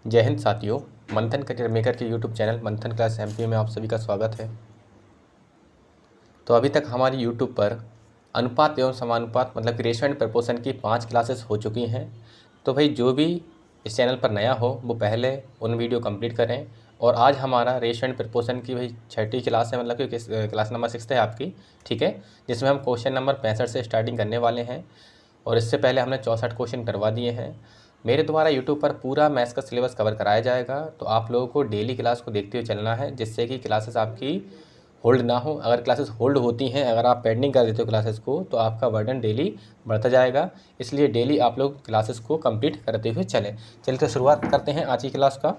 जय हिंद साथियों। मंथन करियर मेकर के यूट्यूब चैनल मंथन क्लास एमपी में आप सभी का स्वागत है। तो अभी तक हमारी यूट्यूब पर अनुपात एवं समानुपात मतलब कि रेशियो एंड प्रपोर्शन की 5 क्लासेस हो चुकी हैं। तो भाई जो भी इस चैनल पर नया हो वो पहले उन वीडियो कंप्लीट करें। और आज हमारा रेशियो एंड प्रपोर्शन की भाई 6ठी क्लास है, मतलब कि क्लास नंबर 6 है आपकी, ठीक है, जिसमें हम क्वेश्चन नंबर 65 से स्टार्टिंग करने वाले हैं। और इससे पहले हमने 64 क्वेश्चन करवा दिए हैं। मेरे द्वारा यूट्यूब पर पूरा मैथ्स का सिलेबस कवर कराया जाएगा, तो आप लोगों को डेली क्लास को देखते हुए चलना है, जिससे कि क्लासेस आपकी होल्ड ना हो। अगर क्लासेस होल्ड होती हैं, अगर आप पेंडिंग कर देते हो क्लासेस को, तो आपका बर्डन डेली बढ़ता जाएगा। इसलिए डेली आप लोग क्लासेस को कंप्लीट करते हुए चलें। चलिए तो शुरुआत करते हैं आज की क्लास का।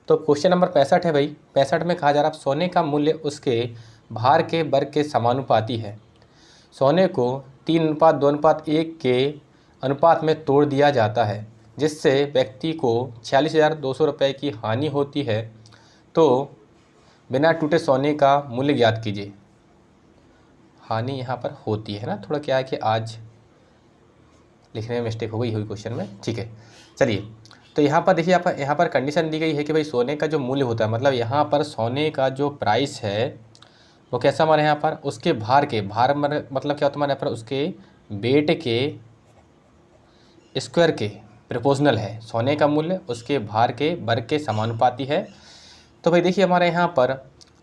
तो क्वेश्चन नंबर 65 है भाई। 65 में कहा जा रहा है सोने का मूल्य उसके भार के वर्ग के समानुपाती है। सोने को 3:2:1 के अनुपात में तोड़ दिया जाता है, जिससे व्यक्ति को 46,200 रुपये की हानि होती है। तो बिना टूटे सोने का मूल्य ज्ञात कीजिए। हानि यहाँ पर होती है ना, थोड़ा क्या है कि आज लिखने में मिस्टेक हो गई हुई क्वेश्चन में, ठीक है। चलिए तो यहाँ पर देखिए, यहाँ पर कंडीशन दी गई है कि भाई सोने का जो मूल्य होता है, मतलब यहाँ पर सोने का जो प्राइस है वो कैसा हमारे यहाँ पर उसके भार के मतलब क्या होता है हमारे यहाँ पर उसके वेट के स्क्वायर के प्रोपोर्शनल है। सोने का मूल्य उसके भार के वर्ग के समानुपाती है। तो भाई देखिए हमारे यहाँ पर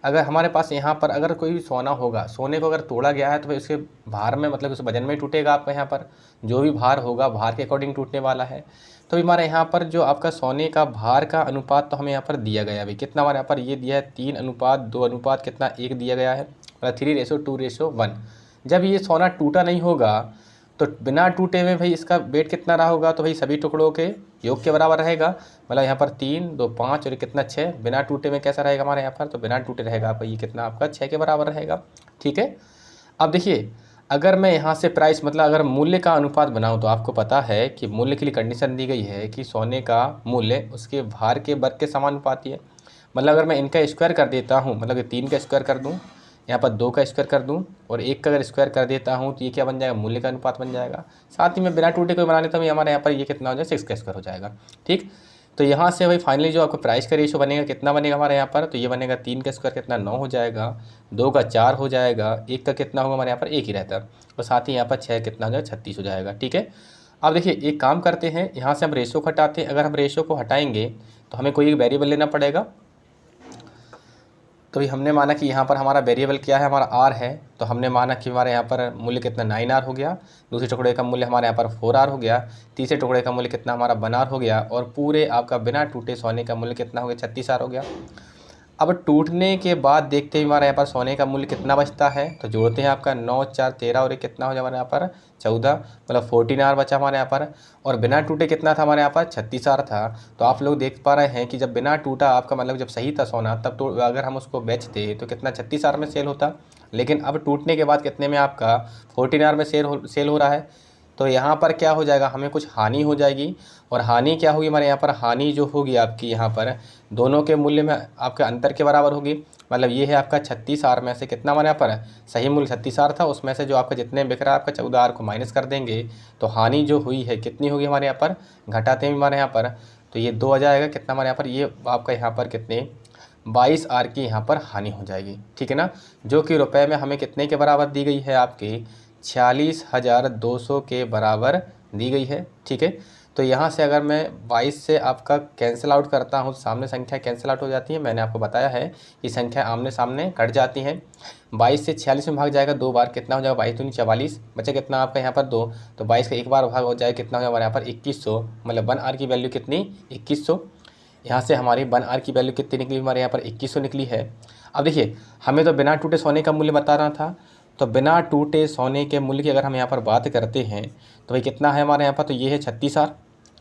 अगर हमारे पास यहाँ पर अगर कोई भी सोना होगा, सोने को अगर तोड़ा गया है तो भाई उसके भार में मतलब उस वजन में टूटेगा। आपका यहाँ पर जो भी भार होगा भार के अकॉर्डिंग टूटने वाला है। तो हमारे यहाँ पर जो आपका सोने का भार का अनुपात तो हमें यहाँ पर दिया गया है भाई, कितना हमारे यहाँ पर ये दिया है 3:2 कितना 1 दिया गया है, मतलब 3:2:1। जब ये सोना टूटा नहीं होगा तो बिना टूटे हुए भाई इसका वेट कितना रहा होगा, तो भाई सभी टुकड़ों के योग के बराबर रहेगा। मतलब यहाँ पर 3 2 5 और कितना 6, बिना टूटे में कैसा रहेगा हमारे यहाँ पर, तो बिना टूटे रहेगा आपका ये कितना आपका 6 के बराबर रहेगा, ठीक है। अब देखिए अगर मैं यहाँ से प्राइस मतलब अगर मूल्य का अनुपात बनाऊँ, तो आपको पता है कि मूल्य के लिए कंडीशन दी गई है कि सोने का मूल्य उसके भार के वर्ग के समानुपाती है। मतलब अगर मैं इनका स्क्वायर कर देता हूँ, मतलब कि 3 का स्क्वायर कर दूँ, यहाँ पर 2 का स्क्वायर कर दूँ और 1 का अगर स्क्वायर कर देता हूँ, तो ये क्या बन जाएगा, मूल्य का अनुपात बन जाएगा। साथ ही में बिना टूटे कोई बना लेता हूँ, हमारे यहाँ पर ये कितना हो जाएगा 6 का स्क्वायर हो जाएगा, ठीक। तो यहाँ से भाई फाइनली जो आपको प्राइस का रेशियो बनेगा कितना बनेगा हमारे यहाँ पर, तो ये बनेगा 3 का स्क्वायर कितना 9 हो जाएगा, 2 का 4 हो जाएगा, 1 का कितना होगा हमारे यहाँ पर 1 ही रहता है, और साथ ही यहाँ पर 6 कितना हो जाएगा 36 हो जाएगा, ठीक है। अब देखिए एक काम करते हैं, यहाँ से हम रेशियो को हटाते हैं। अगर हम रेशियो को हटाएंगे तो हमें कोई एक वेरिएबल लेना पड़ेगा। तो भाई हमने माना कि यहाँ पर हमारा वेरिएबल क्या है, हमारा आर है। तो हमने माना कि हमारे यहाँ पर मूल्य कितना 9R हो गया, दूसरे टुकड़े का मूल्य हमारे यहाँ पर 4R हो गया, तीसरे टुकड़े का मूल्य कितना हमारा 1R हो गया, और पूरे आपका बिना टूटे सोने का मूल्य कितना हो गया 36R हो गया। अब टूटने के बाद देखते हैं हमारे यहाँ पर सोने का मूल्य कितना बचता है, तो जोड़ते हैं आपका 9 4 13 और एक कितना हो जाए हमारे यहाँ पर 14, मतलब 14R बचा हमारे यहाँ पर। और बिना टूटे कितना था हमारे यहाँ पर 36R था। तो आप लोग देख पा रहे हैं कि जब बिना टूटा आपका मतलब जब सही था सोना, तब तो अगर हम उसको बेचते तो कितना 36R में सेल होता, लेकिन अब टूटने के बाद कितने में आपका 14R में सेल हो रहा है। तो यहाँ पर क्या हो जाएगा, हमें कुछ हानि हो जाएगी। और हानि क्या होगी हमारे यहाँ पर, हानि जो होगी आपकी यहाँ पर दोनों के मूल्य में आपके अंतर के बराबर होगी। मतलब ये है आपका 36R में से कितना हमारे यहाँ पर सही मूल्य 36R था, उसमें से जो आपका जितने बिक रहा है आपका 14R को माइनस कर देंगे, तो हानि जो हुई है कितनी होगी हमारे यहाँ पर, घटाते हैं हमारे यहाँ पर, तो ये 2 आ जाएगा कितना हमारे यहाँ पर, ये आपका यहाँ पर कितने 22R की यहाँ पर हानि हो जाएगी, ठीक है ना। जो कि रुपए में हमें कितने के बराबर दी गई है, आपकी 46,200 के बराबर दी गई है, ठीक है। तो यहाँ से अगर मैं 22 से आपका कैंसिल आउट करता हूँ, सामने संख्या कैंसिल आउट हो जाती है। मैंने आपको बताया है कि संख्या आमने सामने कट जाती हैं। 22 से 46 में भाग जाएगा 2 बार, कितना हो जाएगा 22 दूनी 44, बचा कितना आपका यहाँ पर 2। तो 22 का एक बार भाग हो जाएगा कितना हो जाएगा हमारे यहाँ पर 2100, मतलब 1R की वैल्यू कितनी 2100। यहाँ से हमारी 1R की वैल्यू कितनी निकली हमारे यहाँ पर 2100 निकली है। अब देखिए हमें तो बिना टूटे सोने का मूल्य बता रहा था, तो बिना टूटे सोने के मूल्य की अगर हम यहाँ पर बात करते हैं तो भाई कितना है हमारे यहाँ पर, तो ये है 36R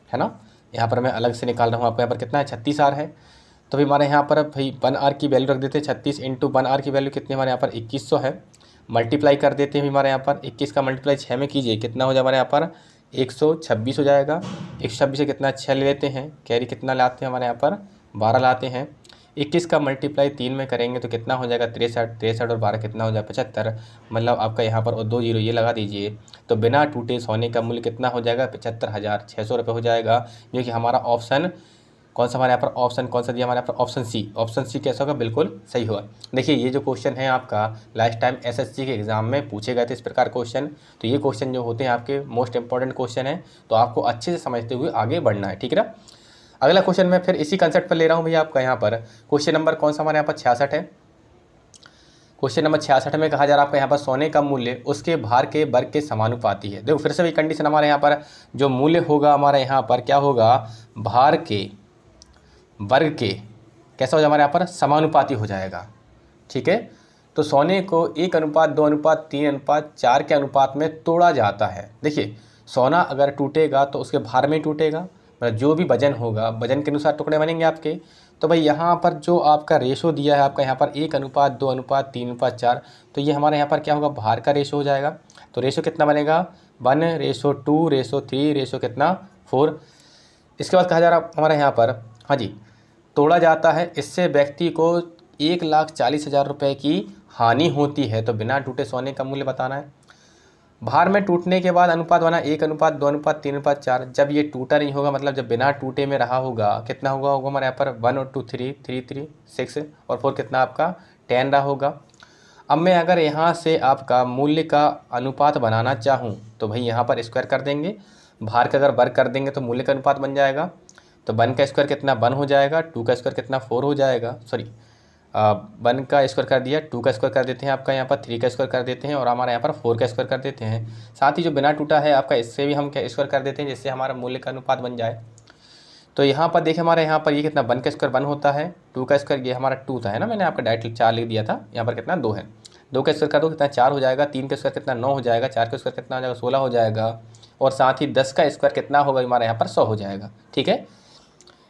है ना। यहाँ पर मैं अलग से निकाल रहा हूँ, आपको यहाँ पर कितना है 36R है। तो भाई हमारे यहाँ पर भाई 1R की वैल्यू रख देते हैं, 36 इंटू 1R की वैल्यू कितनी हमारे यहाँ पर 2100 है। मल्टीप्लाई कर देते हैं हमारे यहाँ पर 21 का मल्टीप्लाई 6 में कीजिए, कितना हो जाए हमारे यहाँ पर 126 हो जाएगा। 126 से कितना 6 ले लेते हैं, कैरी कितना लाते हैं हमारे यहाँ पर 12 लाते हैं। 21 का मल्टीप्लाई 3 में करेंगे तो कितना हो जाएगा 63, 63 और 12 कितना हो जाएगा 75, मतलब आपका यहाँ पर और 2 जीरो ये लगा दीजिए। तो बिना टूटे सोने का मूल्य कितना हो जाएगा 75,600 रुपये हो जाएगा, जो कि हमारा ऑप्शन कौन सा हमारे यहाँ पर ऑप्शन कौन सा दिया हमारे यहाँ पर ऑप्शन सी कैसा होगा, बिल्कुल सही होगा। देखिए ये जो क्वेश्चन है आपका लास्ट टाइम एसएससी के एग्जाम में पूछे गए थे इस प्रकार क्वेश्चन। तो ये क्वेश्चन जो होते हैं आपके मोस्ट इंपॉर्टेंट क्वेश्चन है, तो आपको अच्छे से समझते हुए आगे बढ़ना है, ठीक है ना। अगला क्वेश्चन मैं फिर इसी कंसेप्ट पर ले रहा हूँ भैया आपका यहाँ पर क्वेश्चन नंबर कौन सा हमारे यहाँ पर 66 है। क्वेश्चन नंबर 66 में कहा जा रहा है आपका यहाँ पर सोने का मूल्य उसके भार के वर्ग के समानुपाती है। देखो फिर से वही कंडीशन हमारे यहाँ पर जो मूल्य होगा हमारे यहाँ पर क्या होगा, भार के वर्ग के कैसा हो जाएगा हमारे यहाँ पर समानुपाती हो जाएगा, ठीक है। तो सोने को 1:2:3:4 के अनुपात में तोड़ा जाता है। देखिए सोना अगर टूटेगा तो उसके भार में टूटेगा, मतलब जो भी वजन होगा वजन के अनुसार टुकड़े बनेंगे आपके। तो भाई यहाँ पर जो आपका रेशो दिया है आपका यहाँ पर 1:2:3:4, तो ये हमारे यहाँ पर क्या होगा, भार का रेशो हो जाएगा। तो रेशो कितना बनेगा, 1:2:3 रेशो कितना 4। इसके बाद कहा जा रहा हमारे यहाँ पर हाँ जी, तोड़ा जाता है, इससे व्यक्ति को 1,40,000 रुपये की हानि होती है। तो बिना टूटे सोने का मूल्य बताना है। भार में टूटने के बाद अनुपात बना 1:2:3:4। जब ये टूटा नहीं होगा, मतलब जब बिना टूटे में रहा होगा, कितना होगा हमारे यहाँ पर 1 और 2 3 3 3 6 और 4 कितना आपका 10 रहा होगा। अब मैं अगर यहाँ से आपका मूल्य का अनुपात बनाना चाहूँ तो भाई यहाँ पर स्क्वायर कर देंगे, भार का अगर वर्ग कर देंगे तो मूल्य का अनुपात बन जाएगा। तो 1 का स्क्वायर कितना 1 हो जाएगा, 2 का स्क्वायर कितना 4 हो जाएगा, सॉरी 1 का स्क्वायर कर दिया, 2 का स्क्वायर कर देते हैं आपका यहाँ पर, 3 का स्क्वायर कर देते हैं और हमारे यहाँ पर 4 का स्क्वायर कर देते हैं। साथ ही जो बिना टूटा है आपका इससे भी हम क्या स्क्वायर कर देते हैं जिससे हमारा मूल्य का अनुपात बन जाए। तो यहाँ पर देखिए हमारे यहाँ पर ये कितना 1 का स्क्वायर 1 होता है, 2 का स्क्वायर ये हमारा 2 था है ना, मैंने आपका डायरेक्ट 4 लिख दिया था, यहाँ पर कितना 2 है। 2 का स्क्वायर कर दो कितना 4 हो जाएगा, 3 का स्क्वायर कितना 9 हो जाएगा, 4 का स्क्वायर कितना हो जाएगा 16 हो जाएगा और साथ ही 10 का स्क्वायर कितना होगा हमारे यहाँ पर 100 हो जाएगा, ठीक है।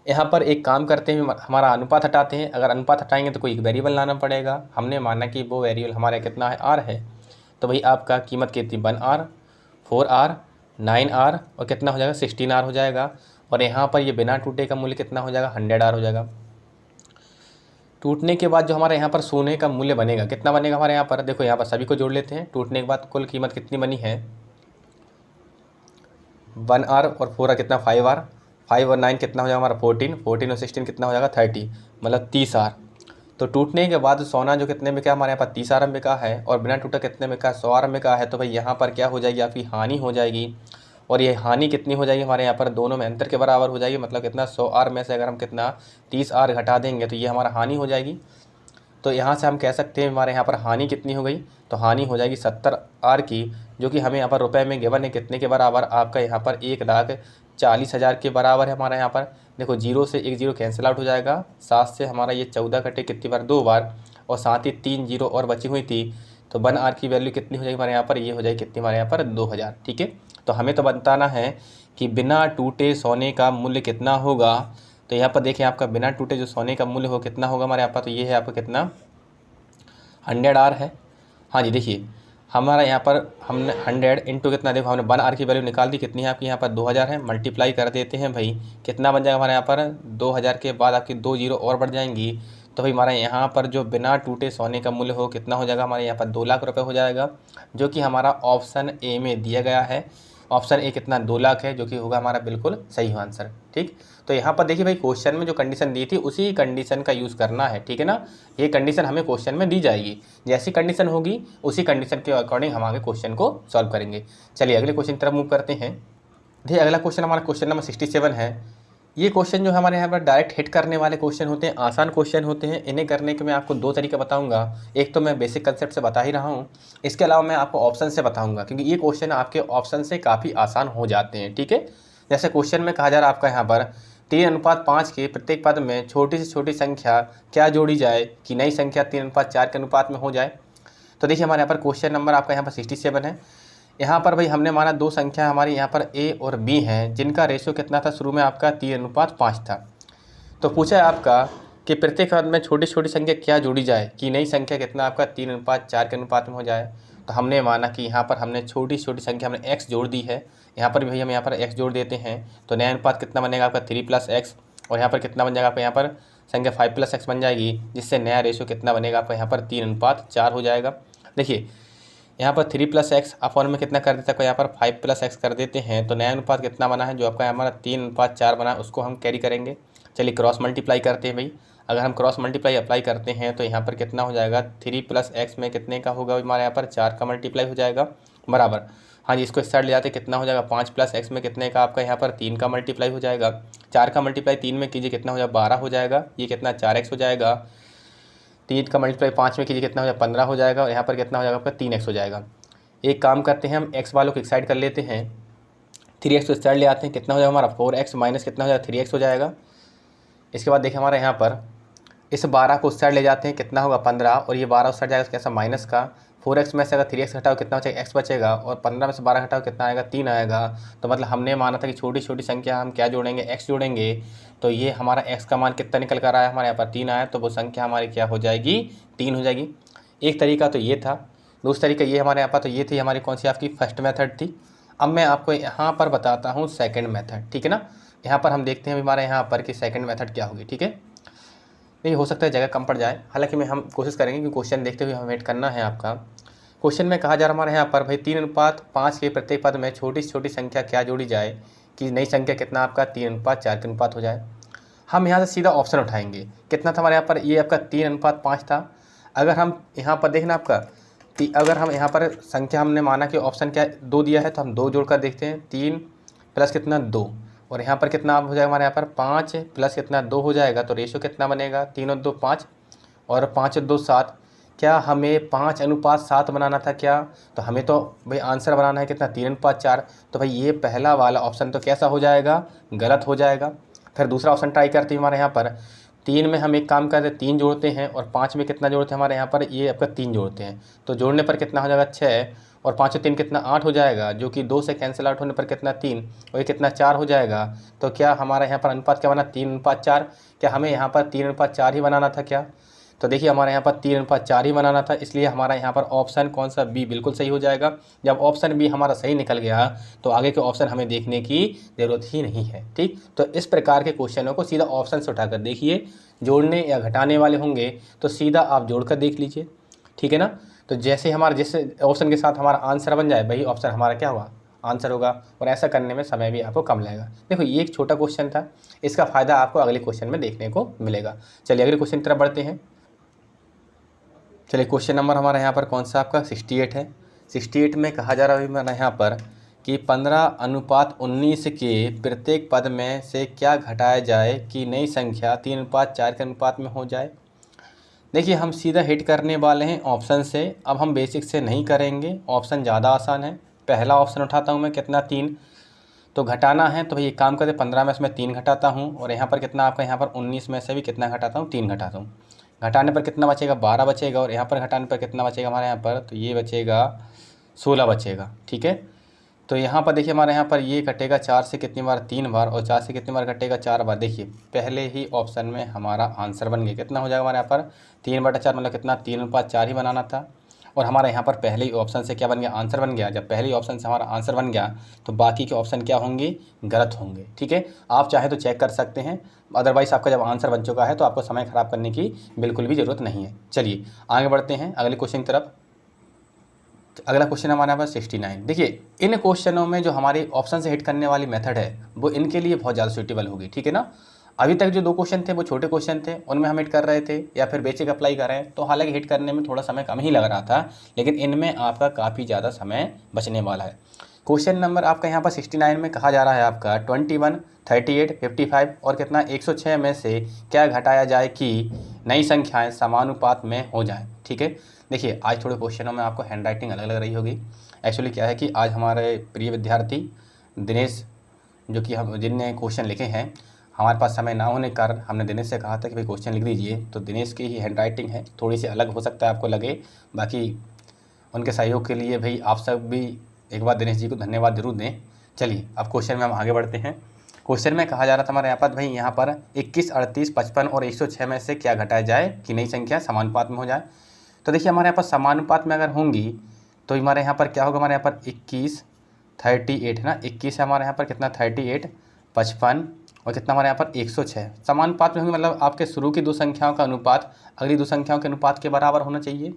यहाँ पर एक काम करते हैं, हमारा अनुपात हटाते हैं। अगर अनुपात हटाएंगे तो कोई एक वेरिएबल लाना पड़ेगा। हमने माना कि वो वेरिएबल हमारे कितना है r है। तो भाई आपका कीमत कितनी 1r 4r 9r और कितना हो जाएगा 16r हो जाएगा। और यहाँ पर ये बिना टूटे का मूल्य कितना हो जाएगा 100r हो जाएगा। टूटने के बाद जो हमारे यहाँ पर सोने का मूल्य बनेगा कितना बनेगा हमारे यहाँ पर, देखो यहाँ पर सभी को जोड़ लेते हैं। टूटने के बाद कुल कीमत कितनी बनी है 1r और 4r कितना 5r, 5 और 9 कितना हो जाएगा हमारा 14, 14 और 16 कितना हो जाएगा 30, मतलब 30r। तो टूटने के बाद सोना जो कितने में क्या हमारे यहाँ पर 30r में का है और बिना टूटा कितने में का 100r में का है। तो भाई यहाँ पर क्या हो जाएगी आपकी हानि हो जाएगी और ये हानि कितनी हो जाएगी हमारे यहाँ पर दोनों में अंतर के बराबर हो जाएगी। मतलब कितना 100r में से अगर हम कितना 30r घटा देंगे तो ये हमारा हानि हो जाएगी। तो यहाँ से हम कह सकते हैं हमारे यहाँ पर हानि कितनी हो गई, तो हानि हो जाएगी 70r की, जो कि हमें यहाँ पर रुपए में गिवन है कितने के बराबर, आपका यहाँ पर 1,40,000 के बराबर है हमारा यहाँ पर। देखो 0 से 1 0 कैंसिल आउट हो जाएगा, 7 से हमारा ये 14 कटे कितनी बार 2 बार और साथ ही 3 0 और बची हुई थी। तो 1r की वैल्यू कितनी हो जाएगी हमारे यहाँ पर, ये हो जाएगी कितनी हमारे यहाँ पर 2000, ठीक है। तो हमें तो बताना है कि बिना टूटे सोने का मूल्य कितना होगा। तो यहाँ पर देखिए आपका बिना टूटे जो सोने का मूल्य हो कितना होगा हमारे यहाँ पर, तो ये है आपका कितना 100r है। हाँ जी देखिए हमारा यहाँ पर हमने 100 इंटू कितना, देखो हमने 1r की वैल्यू निकाल दी, कितनी है आपकी यहाँ पर 2000 है। मल्टीप्लाई कर देते हैं भाई, कितना बन जाएगा हमारे यहाँ पर 2000 के बाद आपकी 2 0 और बढ़ जाएंगी। तो भाई हमारे यहाँ पर जो बिना टूटे सोने का मूल्य हो कितना हो जाएगा हमारे यहाँ पर 2 लाख रुपये हो जाएगा, जो कि हमारा ऑप्शन ए में दिया गया है। ऑप्शन ए कितना 2 लाख है, जो कि होगा हमारा बिल्कुल सही आंसर, ठीक। तो यहाँ पर देखिए भाई क्वेश्चन में जो कंडीशन दी थी उसी कंडीशन का यूज़ करना है, ठीक है ना। ये कंडीशन हमें क्वेश्चन में दी जाएगी, जैसी कंडीशन होगी उसी कंडीशन के अकॉर्डिंग हम आगे क्वेश्चन को सॉल्व करेंगे। चलिए अगले क्वेश्चन की तरफ मूव करते हैं। देखिए अगला क्वेश्चन हमारा क्वेश्चन नंबर 67 है। ये क्वेश्चन जो हमारे यहाँ पर डायरेक्ट हिट करने वाले क्वेश्चन होते हैं, आसान क्वेश्चन होते हैं। इन्हें करने के मैं आपको 2 तरीके बताऊंगा। एक तो मैं बेसिक कंसेप्ट से बता ही रहा हूँ, इसके अलावा मैं आपको ऑप्शन से बताऊंगा, क्योंकि ये क्वेश्चन आपके ऑप्शन से काफ़ी आसान हो जाते हैं, ठीक है। जैसे क्वेश्चन में कहा जा रहा है आपका यहाँ पर 3:5 के प्रत्येक पद में छोटी से छोटी संख्या क्या जोड़ी जाए कि नई संख्या 3:4 के अनुपात में हो जाए। तो देखिए हमारे यहाँ पर क्वेश्चन नंबर आपका यहाँ पर 67 है। यहाँ पर भाई हमने माना 2 संख्या हमारी यहाँ पर a और b हैं, जिनका रेशियो कितना था शुरू में आपका 3:5 था। तो पूछा है आपका कि प्रत्येक पद में छोटी छोटी संख्या क्या जोड़ी जाए कि नई संख्या कितना आपका 3:4 के अनुपात में हो जाए। तो हमने माना कि यहाँ पर हमने छोटी छोटी संख्या हमने x जोड़ दी है, यहाँ पर भी भाई हम यहाँ पर x जोड़ देते हैं। तो नया अनुपात कितना बनेगा आपका 3 + x और यहाँ पर कितना बन जाएगा आपका यहाँ पर संख्या 5 + x बन जाएगी, जिससे नया रेशियो कितना बनेगा आपका यहाँ पर 3:4 हो जाएगा। देखिए यहाँ पर 3 + x अपॉन में कितना कर देता है, यहाँ पर 5 + x कर देते हैं। तो नया अनुपात कितना बना है, जो आपका हमारा 3:4 बना है, उसको हम कैरी करेंगे। चलिए क्रॉस मल्टीप्लाई करते हैं भाई। अगर हम क्रॉस मल्टीप्लाई अप्लाई करते हैं तो यहाँ पर कितना हो जाएगा, 3 + x में कितने का होगा हमारे यहाँ पर 4 का मल्टीप्लाई हो जाएगा बराबर। हाँ जी, इसको इस साइड ले जाते कितना हो जाएगा, 5 + x में कितने का आपका यहाँ पर 3 का मल्टीप्लाई हो जाएगा। 4 का मल्टीप्लाई 3 में कीजिए कितना हो जाएगा, 12 हो जाएगा। ये कितना 4x हो जाएगा। 3 का मल्टीप्लाई 5 में कीजिए कितना हो जाएगा, 15 हो जाएगा। और यहाँ पर कितना हो जाएगा आपका 3x हो जाएगा। एक काम करते हैं, हम x वालों को एक साइड कर लेते हैं, 3x को इस साइड ले आते हैं, कितना हो जाएगा हमारा 4x माइनस कितना हो जाएगा 3x हो जाएगा। इसके बाद देखिए हमारे यहाँ पर इस 12 को उस साइड ले जाते हैं, कितना होगा 15, और ये 12 उस साइड जाएगा कैसा माइनस का। 4x में से अगर 3x घटाओ कितना बचेगा, x बचेगा, और 15 में से 12 घटाओ कितना आएगा, 3 आएगा। तो मतलब हमने माना था कि छोटी छोटी संख्या हम क्या जोड़ेंगे, x जोड़ेंगे। तो ये हमारा x का मान कितना निकल कर आया, हमारे यहाँ पर 3 आया। तो वो संख्या हमारी क्या हो जाएगी, 3 हो जाएगी। एक तरीका तो ये था। दूसरा तरीका ये हमारे यहाँ पर, तो ये थी हमारी कौन सी आपकी फर्स्ट मेथड थी। अब मैं आपको यहाँ पर बताता हूँ सेकेंड मेथड, ठीक है ना। यहाँ पर हम देखते हैं हमारे यहाँ पर कि सेकेंड मेथड क्या होगी, ठीक है। नहीं हो सकता है जगह कम पड़ जाए, हालांकि हम कोशिश करेंगे कि क्वेश्चन देखते हुए हमें वेट करना है आपका। क्वेश्चन में कहा जा रहा हमारे यहाँ पर भाई 3:5 के प्रत्येक पद में छोटी से छोटी संख्या क्या जोड़ी जाए कि नई संख्या कितना आपका 3:4 के अनुपात हो जाए। हम यहाँ से सीधा ऑप्शन उठाएंगे, कितना था हमारे यहाँ पर, ये आपका 3:5 था। अगर हम यहाँ पर देखना आपका अगर हम यहाँ पर संख्या हमने माना कि ऑप्शन क्या 2 दिया है, तो हम 2 जोड़कर देखते हैं। 3 + कितना 2, और यहाँ पर कितना हो जाएगा हमारे यहाँ पर 5 + कितना 2 हो जाएगा। तो रेशो कितना बनेगा, 3 और 2 5, और 5 और 2 7। क्या हमें 5:7 बनाना था क्या, तो हमें तो भाई आंसर बनाना है कितना 3:4। तो भाई ये पहला वाला ऑप्शन तो कैसा हो जाएगा, गलत हो जाएगा। फिर दूसरा ऑप्शन ट्राई करते हैं हमारे यहाँ पर। 3 में हम एक काम करते हैं, 3 जोड़ते हैं, और 5 में कितना जोड़ते हैं हमारे यहाँ पर, ये आपका 3 जोड़ते हैं। तो जोड़ने पर कितना हो जाएगा 6, और 5 और 3 कितना 8 हो जाएगा, जो कि 2 से कैंसिल आउट होने पर कितना 3, और ये कितना 4 हो जाएगा। तो क्या हमारा यहाँ पर अनुपात क्या बना, 3:4। क्या हमें यहाँ पर 3:4 ही बनाना था क्या, तो देखिए हमारे यहाँ पर 3:4 ही बनाना था, इसलिए हमारा यहाँ पर ऑप्शन कौन सा, बी बिल्कुल सही हो जाएगा। जब ऑप्शन बी हमारा सही निकल गया तो आगे के ऑप्शन हमें देखने की ज़रूरत ही नहीं है, ठीक। तो इस प्रकार के क्वेश्चनों को सीधा ऑप्शन से उठाकर देखिए, जोड़ने या घटाने वाले होंगे तो सीधा आप जोड़कर देख लीजिए, ठीक है ना। तो जैसे हमारा जिस ऑप्शन के साथ हमारा आंसर बन जाए वही ऑप्शन हमारा क्या हुआ, आंसर होगा। और ऐसा करने में समय भी आपको कम लगेगा। देखो ये एक छोटा क्वेश्चन था, इसका फ़ायदा आपको अगले क्वेश्चन में देखने को मिलेगा। चलिए अगले क्वेश्चन की तरफ बढ़ते हैं। चलिए क्वेश्चन नंबर हमारा यहाँ पर कौन सा आपका 68 है। 68 में कहा जा रहा है हमारा यहाँ पर कि 15:19 के प्रत्येक पद में से क्या घटाया जाए कि नई संख्या 3:4 के अनुपात में हो जाए। देखिए हम सीधा हिट करने वाले हैं ऑप्शन से। अब हम बेसिक से नहीं करेंगे, ऑप्शन ज़्यादा आसान है। पहला ऑप्शन उठाता हूँ मैं, कितना 3, तो घटाना है तो भाई एक काम करते 15 में से मैं 3 घटाता हूँ, और यहाँ पर कितना आपका यहाँ पर 19 में से भी कितना घटाता हूँ, 3 घटाता हूँ। घटाने पर कितना बचेगा, 12 बचेगा, और यहाँ पर घटाने पर कितना बचेगा हमारे यहाँ पर, तो ये बचेगा 16 बचेगा, ठीक है। तो यहाँ पर देखिए हमारे यहाँ पर ये कटेगा 4 से कितनी बार, 3 बार, और 4 से कितनी बार कटेगा, 4 बार। देखिए पहले ही ऑप्शन में हमारा आंसर बन गया, कितना हो जाएगा हमारे यहाँ पर 3/4, मतलब कितना 3:4 ही बनाना था। और हमारे यहाँ पर पहले ही ऑप्शन से क्या बन गया, आंसर बन गया। जब पहले ही ऑप्शन से हमारा आंसर बन गया तो बाकी के ऑप्शन क्या होंगे, गलत होंगे, ठीक है। आप चाहे तो चेक कर सकते हैं, अदरवाइज़ आपका जब आंसर बन चुका है तो आपको समय ख़राब करने की बिल्कुल भी ज़रूरत नहीं है। चलिए आगे बढ़ते हैं अगले क्वेश्चन की तरफ। अगला क्वेश्चन हमारे यहाँ पर 69। देखिए इन क्वेश्चनों में जो हमारी ऑप्शन से हिट करने वाली मेथड है वो इनके लिए बहुत ज़्यादा सूटेबल होगी, ठीक है ना। अभी तक जो 2 क्वेश्चन थे वो छोटे क्वेश्चन थे, उनमें हम हिट कर रहे थे या फिर बेसिक अप्लाई कर रहे हैं, तो हालांकि हिट करने में थोड़ा समय कम ही लग रहा था, लेकिन इनमें आपका काफ़ी ज़्यादा समय बचने वाला है। क्वेश्चन नंबर आपका यहाँ पर 69 में कहा जा रहा है आपका 21, 38, 55 और कितना 106 में से क्या घटाया जाए कि नई संख्याएँ समानुपात में हो जाएँ, ठीक है। देखिए आज थोड़े क्वेश्चनों में आपको हैंड राइटिंग अलग लग रही होगी। एक्चुअली क्या है कि आज हमारे प्रिय विद्यार्थी दिनेश, जो कि हम जिनने क्वेश्चन लिखे हैं, हमारे पास समय ना होने के कारण हमने दिनेश से कहा था कि भाई क्वेश्चन लिख दीजिए, तो दिनेश की ही हैंड राइटिंग है, थोड़ी सी अलग हो सकता है आपको लगे। बाकी उनके सहयोग के लिए भाई आप सब भी एक बार दिनेश जी को धन्यवाद जरूर दें। चलिए अब क्वेश्चन में हम आगे बढ़ते हैं। क्वेश्चन में कहा जा रहा था हमारे यहाँ पर भाई यहाँ पर 21, 38, 55 और 106 में से क्या घटाया जाए कि नई संख्या समानुपात में हो जाए। तो देखिए हमारे यहाँ पर समानुपात में अगर होंगी तो हमारे यहाँ पर क्या होगा, हमारे यहाँ पर 21, 38 है ना, 21 है हमारे यहाँ पर कितना 38, 55 और कितना हमारे यहाँ पर 106 समानुपात में होंगे। मतलब आपके शुरू की 2 संख्याओं का अनुपात अगली 2 संख्याओं के अनुपात के बराबर होना चाहिए।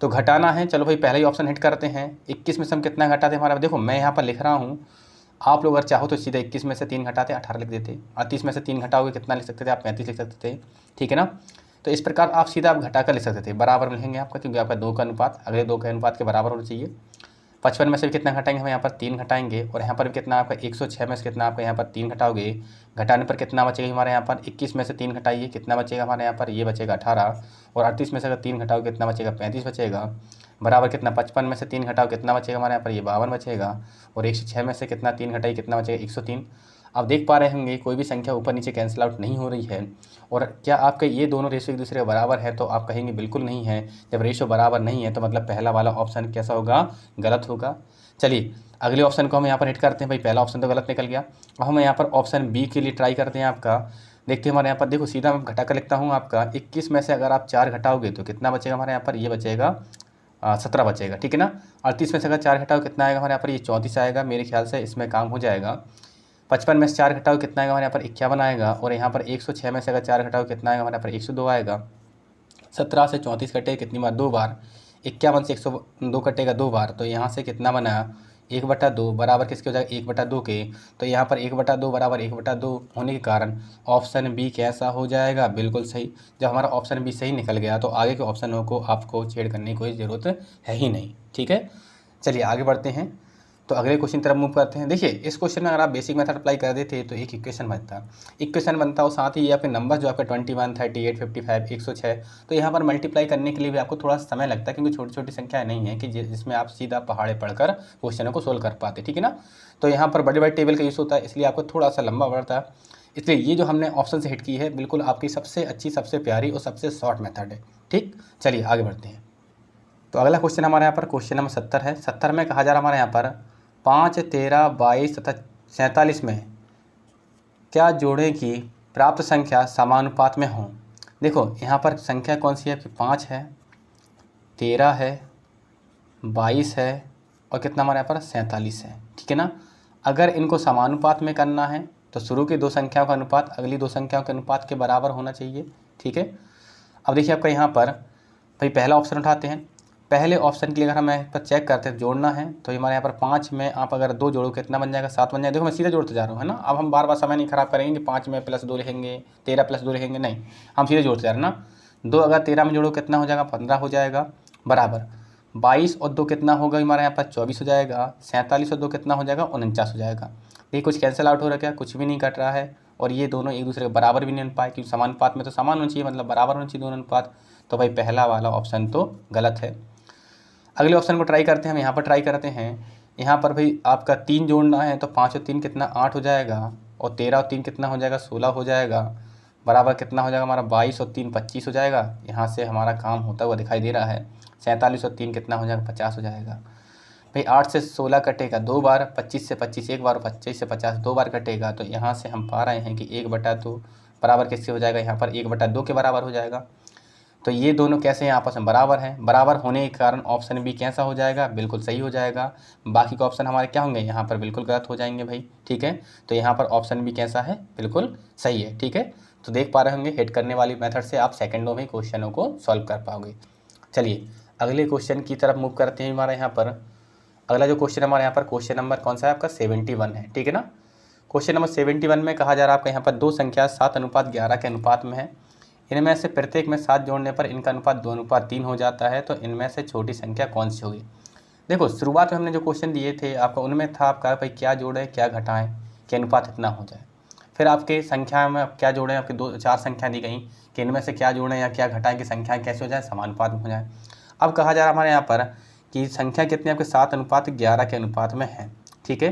तो घटाना है, चलो भाई पहले ही ऑप्शन हिट करते हैं। 21 में से हम कितना घटाते हैं, हमारा देखो मैं यहाँ पर लिख रहा हूँ, आप लोग अगर चाहो तो सीधा 21 में से 3 घटाते 18 लिख देते, 38 में से 3 घटाओगे कितना लिख सकते थे आप, 35 लिख सकते थे, ठीक है ना। तो इस प्रकार आप सीधा आप घटा कर लिख सकते थे, बराबर लिखेंगे आपका, क्योंकि आपका 2 का अनुपात अगले 2 के अनुपात के बराबर होना चाहिए। 55 में से भी कितना घटाएंगे, हम यहाँ पर 3 घटाएंगे, और यहाँ पर भी कितना आपका 106 में से कितना आपका यहाँ पर 3 घटाओगे, घटाने पर कितना बचेगा हमारे यहाँ पर 21 में से 3 घटाइए, कितना बचेगा हमारे यहाँ पर, ये बचेगा 18, और 38 में से अगर 3 घटाओगे कितना बचेगा, 35 बचेगा, बराबर कितना 55 में से 3 घटाओ कितना बचेगा हमारे यहाँ पर, ये 52 बचेगा, और 106 में से कितना 3 घटाइए कितना बचेगा, 103। आप देख पा रहे होंगे कोई भी संख्या ऊपर नीचे कैंसिल आउट नहीं हो रही है। और क्या आपके ये दोनों रेशो एक दूसरे के बराबर है, तो आप कहेंगे बिल्कुल नहीं है। जब रेशो बराबर नहीं है तो मतलब पहला वाला ऑप्शन कैसा होगा, गलत होगा। चलिए अगले ऑप्शन को हम यहाँ पर हिट करते हैं। भाई पहला ऑप्शन तो गलत निकल गया, अब हम यहाँ पर ऑप्शन बी के लिए ट्राई करते हैं आपका। देखते हैं हमारे यहाँ पर, देखो सीधा मैं घटा कर लिखता हूँ आपका, 21 में से अगर आप 4 घटाओगे तो कितना बचेगा हमारे यहाँ पर, ये बचेगा 17 बचेगा, ठीक है ना। 38 में से अगर 4 घटाओ कितना आएगा हमारे यहाँ पर, ये 34 आएगा, मेरे ख्याल से इसमें काम हो जाएगा। 55 में से 4 घटाओ कितना आएगा हमारे यहाँ पर, 51 आएगा, और यहाँ पर 106 में से अगर 4 घटाओ कितना आएगा हमारे यहाँ पर, 102 आएगा। 17 से 34 कटेगा कितनी बार, 2 बार, 51 से 102 कटेगा 2 बार, तो यहाँ से कितना बना 1/2 बराबर किसके हो जाएगा, 1/2 के। तो यहाँ पर 1/2 बराबर 1/2 होने के कारण ऑप्शन बी कैसा हो जाएगा, बिल्कुल सही। जब हमारा ऑप्शन बी सही निकल गया तो आगे के ऑप्शनों को आपको छेड़ करने की कोई ज़रूरत है ही नहीं, ठीक है। चलिए आगे बढ़ते हैं, तो अगले क्वेश्चन तरफ मूव करते हैं। देखिए इस क्वेश्चन में अगर आप बेसिक मेथड अप्लाई कर देते तो एक इक्वेशन बनता और साथ ही ये आपके नंबर जो आपके 21, 38, 55, 106, तो यहाँ पर मल्टीप्लाई करने के लिए भी आपको थोड़ा समय लगता है, क्योंकि छोटी छोटी संख्याएं नहीं है कि जिसमें आप सीधा पहाड़े पढ़कर क्वेश्चनों को सोल्व कर पाते, ठीक है ना। तो यहाँ पर बड़े बड़े टेबल का यूज़ होता है, इसलिए आपको थोड़ा सा लंबा पड़ता है। इसलिए ये जो हमने ऑप्शन से हिट की है बिल्कुल आपकी सबसे अच्छी, सबसे प्यारी और सबसे शॉर्ट मेथड है, ठीक। चलिए आगे बढ़ते हैं। तो अगला क्वेश्चन हमारे यहाँ पर क्वेश्चन नंबर 70 है। 70 में कहा जा रहा है हमारे यहाँ पर 5, 13, 22 तथा 47 में क्या जोड़ें कि प्राप्त संख्या समानुपात में हों। देखो यहाँ पर संख्या कौन सी है कि 5 है, 13 है, 22 है, और कितना हमारे यहाँ पर 47 है, ठीक है ना। अगर इनको समानुपात में करना है तो शुरू की 2 संख्याओं का अनुपात अगली 2 संख्याओं के अनुपात के बराबर होना चाहिए, ठीक है। अब देखिए आपका यहाँ पर भाई पहला ऑप्शन उठाते हैं। पहले ऑप्शन के लिए अगर हम यहाँ पर चेक करते हैं जोड़ना है, तो हमारे यहाँ पर 5 में आप अगर 2 जोड़ो कितना बन जाएगा, 7 बन जाएगा। देखो मैं सीधे जोड़ते जा रहा हूँ, है ना। अब हम बार बार समय नहीं खराब करेंगे कि 5 में +2 लिखेंगे, 13 +2 लिखेंगे, नहीं, हम सीधे जोड़ते जा रहे हैं ना। 2 अगर 13 में जोड़ो कितना हो जाएगा, 15 हो जाएगा, बराबर 22 और 2 कितना होगा हमारे यहाँ पर 24 हो जाएगा, 47 और 2 कितना हो जाएगा 49 हो जाएगा। ये कुछ कैंसिल आउट हो रहा है क्या, कुछ भी नहीं कट रहा है, और ये दोनों एक दूसरे के बराबर भी नहीं बन पाए, क्योंकि समानुपात में तो समान होना चाहिए, मतलब बराबर होना चाहिए दोनों अनुपात। तो भाई पहला वाला ऑप्शन तो गलत है। अगले ऑप्शन को ट्राई करते हैं, हम यहाँ पर ट्राई करते हैं। यहाँ पर भाई आपका 3 जोड़ना है, तो 5 और 3 कितना 8 हो जाएगा, और 13 और 3 कितना हो जाएगा 16 हो जाएगा, बराबर कितना हो जाएगा हमारा 22 और 3 25 हो जाएगा। यहाँ से हमारा काम होता हुआ दिखाई दे रहा है। 47 और 3 कितना हो जाएगा 50 हो जाएगा। भाई 8 से 16 कटेगा 2 बार, 25 से 25 एक बार, 25 से 50 2 बार कटेगा। तो यहाँ से हम पा रहे हैं कि 1/2 बराबर किससे हो जाएगा, यहाँ पर 1/2 के बराबर हो जाएगा। तो ये दोनों कैसे हैं, आपस में बराबर हैं। बराबर होने के कारण ऑप्शन बी कैसा हो जाएगा, बिल्कुल सही हो जाएगा। बाकी के ऑप्शन हमारे क्या होंगे, यहाँ पर बिल्कुल गलत हो जाएंगे भाई, ठीक है। तो यहाँ पर ऑप्शन बी कैसा है, बिल्कुल सही है, ठीक है। तो देख पा रहे होंगे हिट करने वाली मेथड से आप सेकंडों में क्वेश्चनों को सॉल्व कर पाओगे। चलिए अगले क्वेश्चन की तरफ मूव करते हैं। हमारे यहाँ पर अगला जो क्वेश्चन हमारे यहाँ पर क्वेश्चन नंबर कौन सा है आपका 71 है, ठीक है ना। क्वेश्चन नंबर 71 में कहा जा रहा है आपका यहाँ पर 2 संख्या 7:11 के अनुपात में है। इनमें से प्रत्येक में 7 जोड़ने पर इनका अनुपात 2:3 हो जाता है। तो इनमें से छोटी संख्या कौन सी होगी। देखो शुरुआत में हमने जो क्वेश्चन दिए थे आपका, उनमें था आपका भाई क्या जोड़ें क्या घटाएं कि अनुपात इतना हो जाए। फिर आपके संख्या में क्या जोड़ें, आपके 4 संख्या दी गई कि इनमें से क्या जोड़ें या क्या घटाएं कि संख्याएँ कैसे हो जाए, समानुपात में हो जाए। अब कहा जा रहा है हमारे यहाँ पर कि संख्या कितनी आपके 7:11 के अनुपात में है, ठीक है।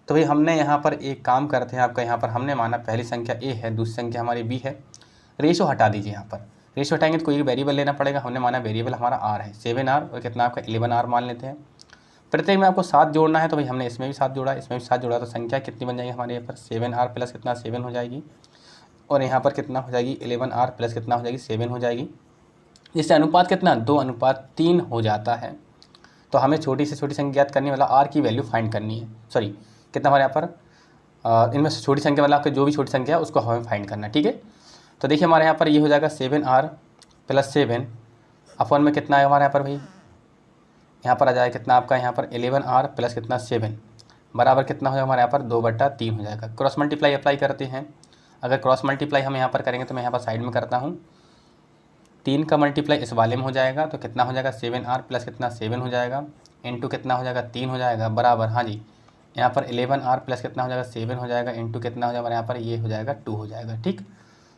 तो भाई हमने यहाँ पर एक काम करते हैं, आपका यहाँ पर हमने माना पहली संख्या ए है, दूसरी संख्या हमारी बी है। रेशो हटा दीजिए, यहाँ पर रेशो हटाएंगे तो कोई वेरिएबल लेना पड़ेगा। हमने माना वेरिएबल हमारा आर है, 7R, और कितना आपका 11R मान लेते हैं। प्रत्येक में आपको 7 जोड़ना है, तो भाई हमने इसमें भी 7 जोड़ा, इसमें भी 7 जोड़ा, तो संख्या कितनी बन जाएगी हमारे यहाँ पर 7R प्लस कितना 7 हो जाएगी, और यहाँ पर कितना हो जाएगी 11R प्लस कितना हो जाएगी 7 हो जाएगी। जिससे अनुपात कितना 2:3 हो जाता है। तो हमें छोटी से छोटी संख्या ज्ञात करनी, मतलब आर की वैल्यू फाइंड करनी है। सॉरी कितना हमारे यहाँ पर इनमें से छोटी संख्या, मतलब आपकी जो भी छोटी संख्या है उसको हमें फाइंड करना है, ठीक है। तो देखिए हमारे यहाँ पर ये हो जाएगा 7R प्लस 7 अपन में कितना है हमारे यहाँ पर भाई, यहाँ पर आ जाएगा कितना आपका यहाँ पर 11R प्लस कितना 7, बराबर कितना हो जाएगा हमारे यहाँ पर 2/3 हो जाएगा। क्रॉस मल्टीप्लाई अप्लाई करते हैं। अगर क्रॉस मल्टीप्लाई हम यहाँ पर करेंगे तो मैं यहाँ पर साइड में करता हूँ। 3 का मल्टीप्लाई इस वाले में हो जाएगा तो कितना हो जाएगा 7r प्लस कितना 7 हो जाएगा इंटू कितना हो जाएगा 3 हो जाएगा बराबर, हाँ जी, यहाँ पर 11r प्लस कितना हो जाएगा 7 हो जाएगा इंटू कितना हो जाएगा यहाँ पर ये हो जाएगा 2 हो जाएगा। ठीक,